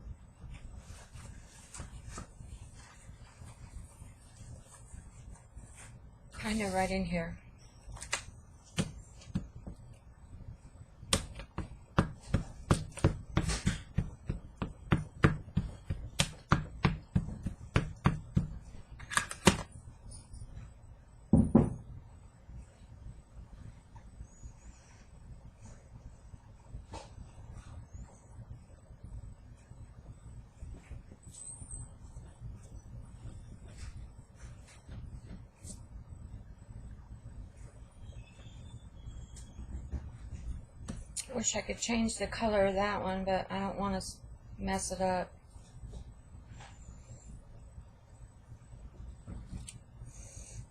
Kind of right in here. Wish I could change the color of that one, but I don't want to mess it up.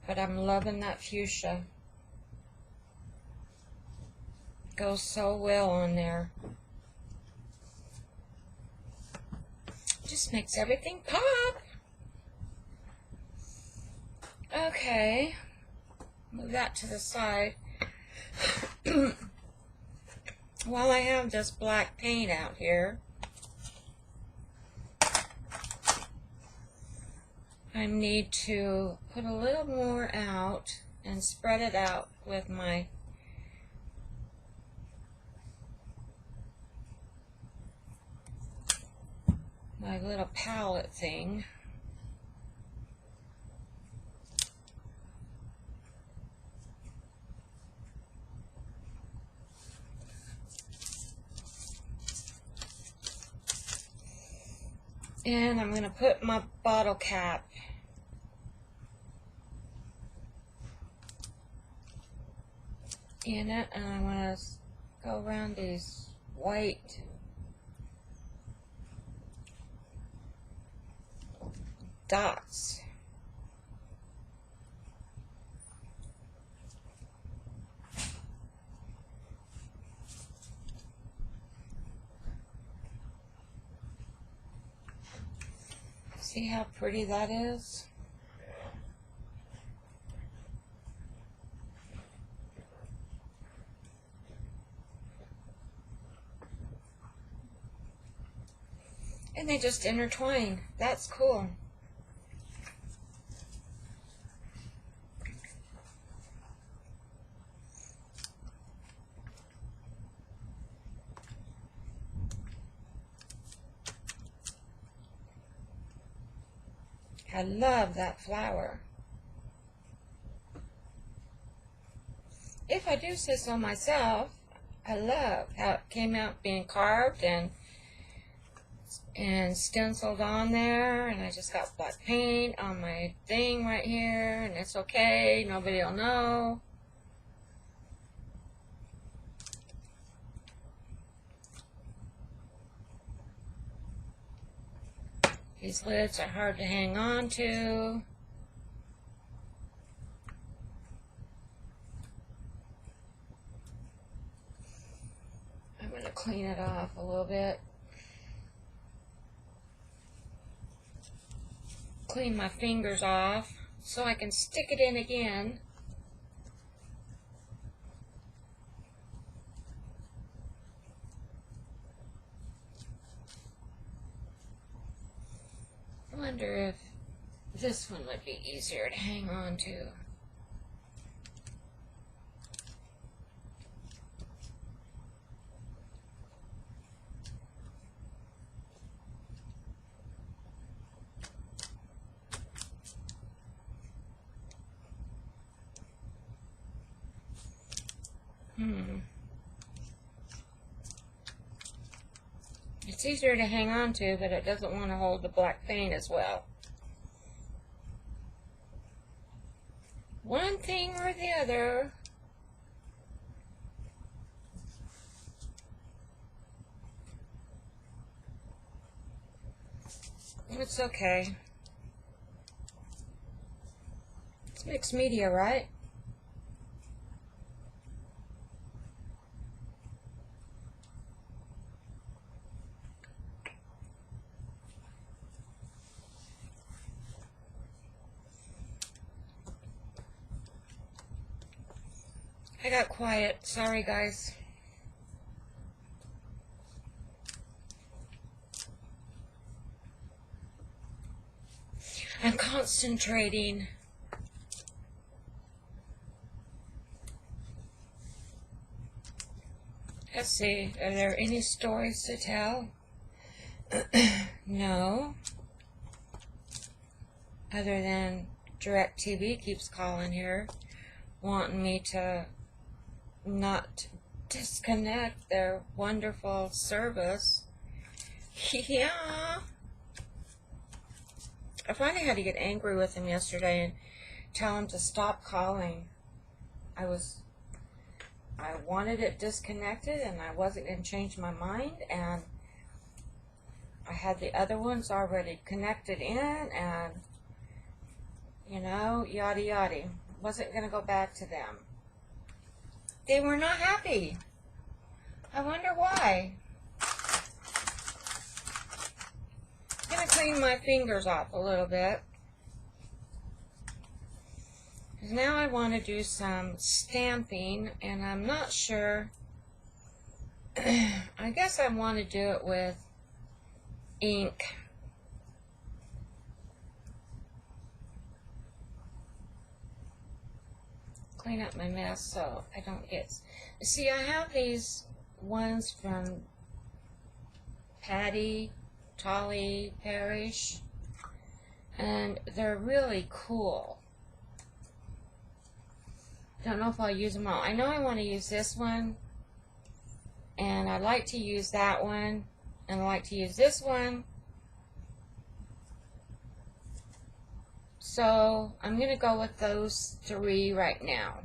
But I'm loving that fuchsia. Goes so well on there. Just makes everything pop. Okay. Move that to the side. While I have this black paint out here, I need to put a little more out and spread it out with my little palette thing. And I'm going to put my bottle cap in it, and I'm going to go around these white dots. See how pretty that is? And they just intertwine. That's cool. I love that flower. If I do say so myself, I love how it came out being carved and stenciled on there, and I just got black paint on my thing right here, and it's okay, nobody will know. These lids are hard to hang on to. I'm going to clean it off a little bit. Clean my fingers off so I can stick it in again. wonder if this one would be easier to hang on to. It's easier to hang on to, but it doesn't want to hold the black paint as well. One thing or the other. It's okay. It's mixed media, right? I got quiet. Sorry, guys. I'm concentrating. Let's see. Are there any stories to tell? No. Other than DirecTV keeps calling here, wanting me to not disconnect their wonderful service. Yeah. I finally had to get angry with him yesterday and tell him to stop calling. I wanted it disconnected and I wasn't going to change my mind, and I had the other ones already connected in, and you know, yada yada. Wasn't going to go back to them. They were not happy. I wonder why. I'm going to clean my fingers off a little bit. Now I want to do some stamping, and I'm not sure. I guess I want to do it with ink. Clean up my mess so I don't get... See, I have these ones from Patty, Tolly Parrish, and they're really cool. Don't know if I'll use them all. I know I want to use this one, and I like to use that one, and I like to use this one. So I'm going to go with those three right now.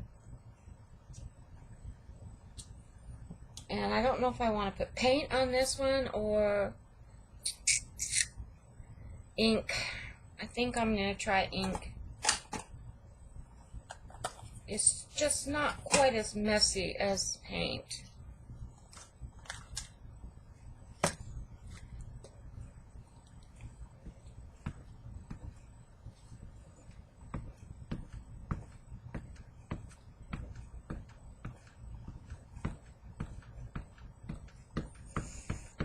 And I don't know if I want to put paint on this one or ink. I think I'm going to try ink. It's just not quite as messy as paint.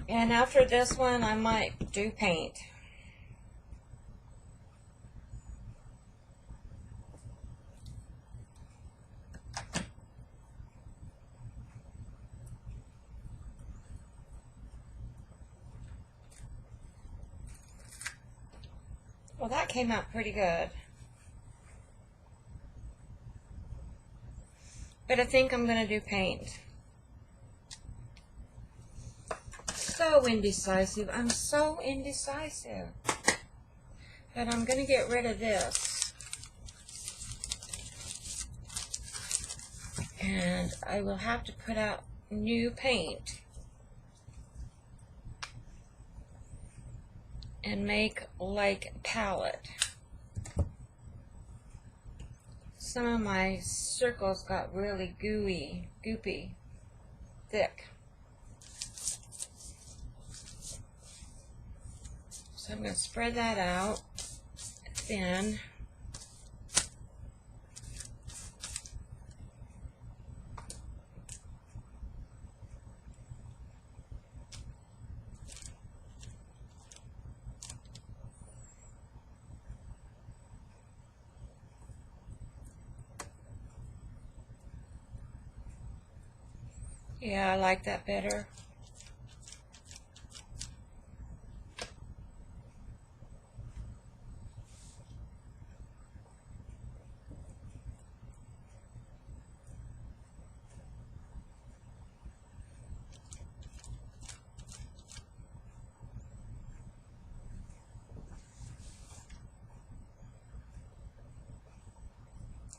And after this one, I might do paint. Well, that came out pretty good. But I think I'm going to do paint. So indecisive. I'm so indecisive. But I'm going to get rid of this. And I will have to put out new paint. And make like palette. Some of my circles got really goopy, thick. So I'm going to spread that out thin. Yeah, I like that better.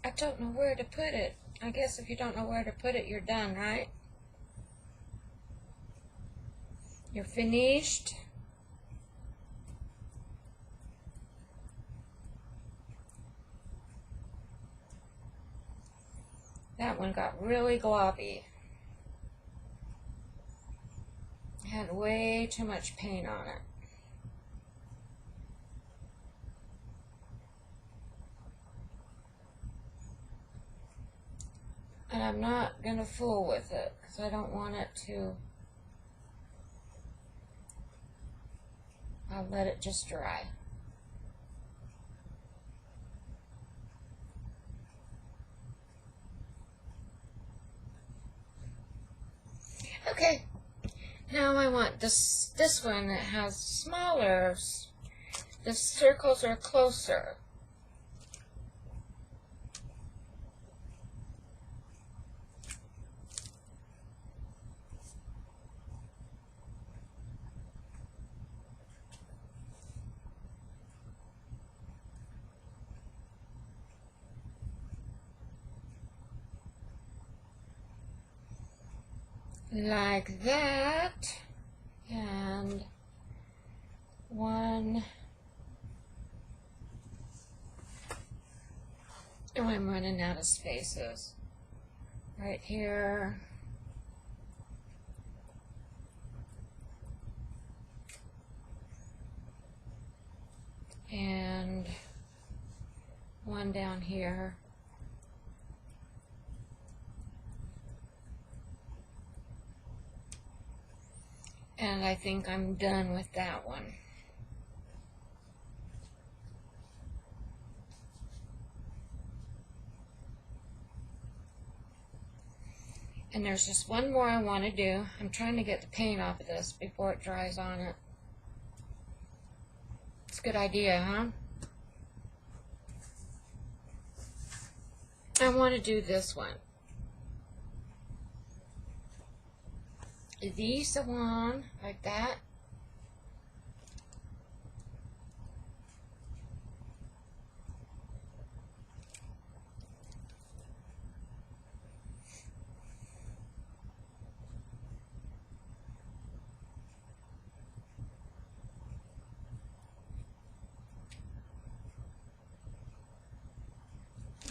I don't know where to put it. I guess if you don't know where to put it, you're done, right? You're finished. That one got really globby. It had way too much paint on it. And I'm not going to fool with it because I don't want it to. I'll let it just dry. Okay, now I want this one that has smaller, the circles are closer. Like that, and one, oh, I'm running out of spaces, right here, and one down here. And I think I'm done with that one. And there's just one more I want to do. I'm trying to get the paint off of this before it dries on it. It's a good idea, huh? I want to do this one. These the one like that.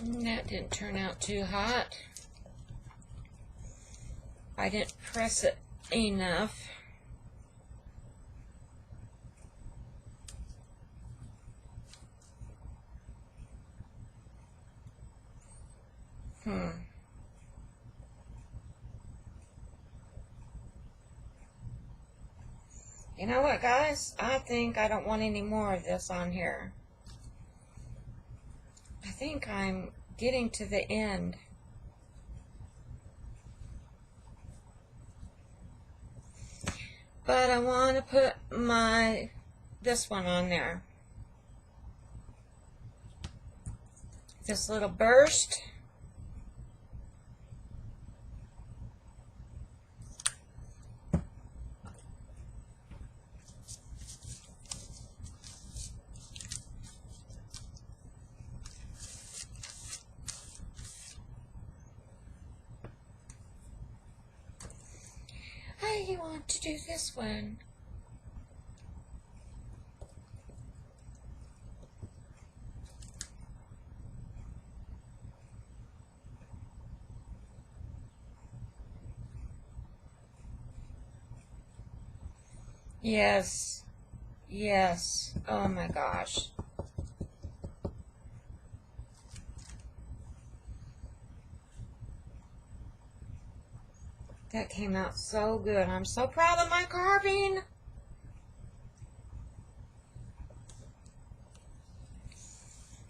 That didn't turn out too hot. I didn't press it enough. You know what, guys? I think I don't want any more of this on here. I think I'm getting to the end. But I want to put this one on there. This little burst. I want to do this one. Yes. Yes. Oh my gosh. That came out so good. I'm so proud of my carving.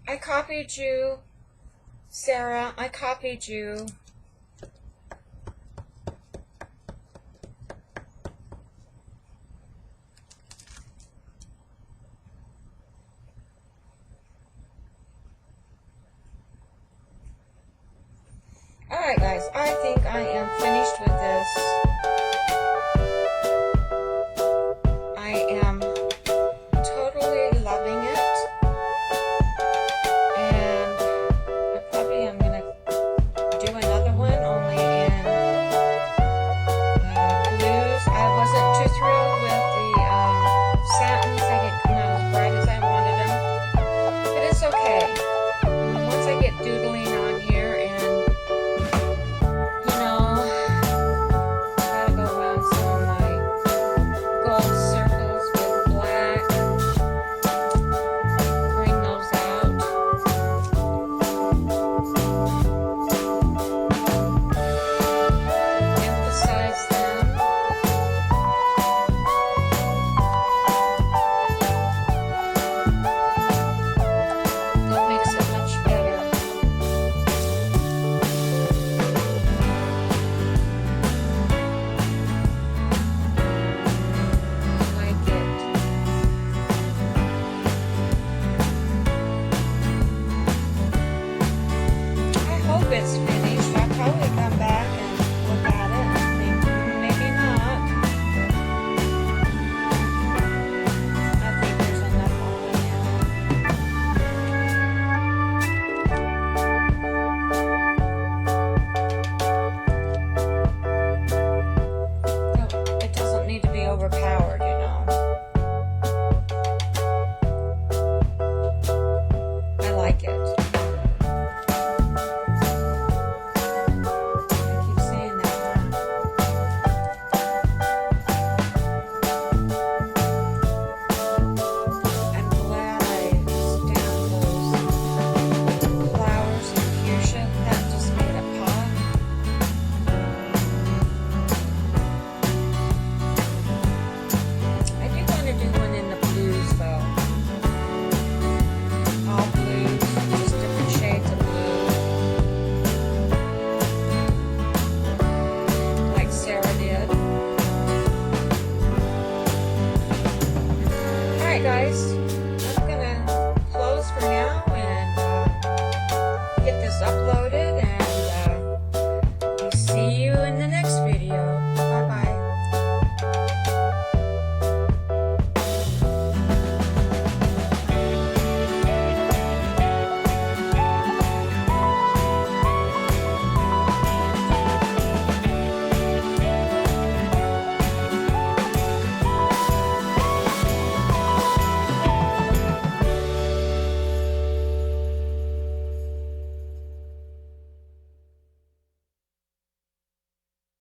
I copied you, Sarah. I copied you. Alright guys, I think I am finished with this. I am totally loving it. And I probably am going to do another one only in blues. I wasn't too thrilled with the satins. They didn't come out as bright as I wanted them. But it's okay. Once I get doodling on here and it's finished, I'll probably come back and look at it and think, maybe not. I think there's enough on it now. No, it doesn't need to be overpowered, you know. I like it. Alright guys, I'm gonna close for now and get this uploaded, and I'll see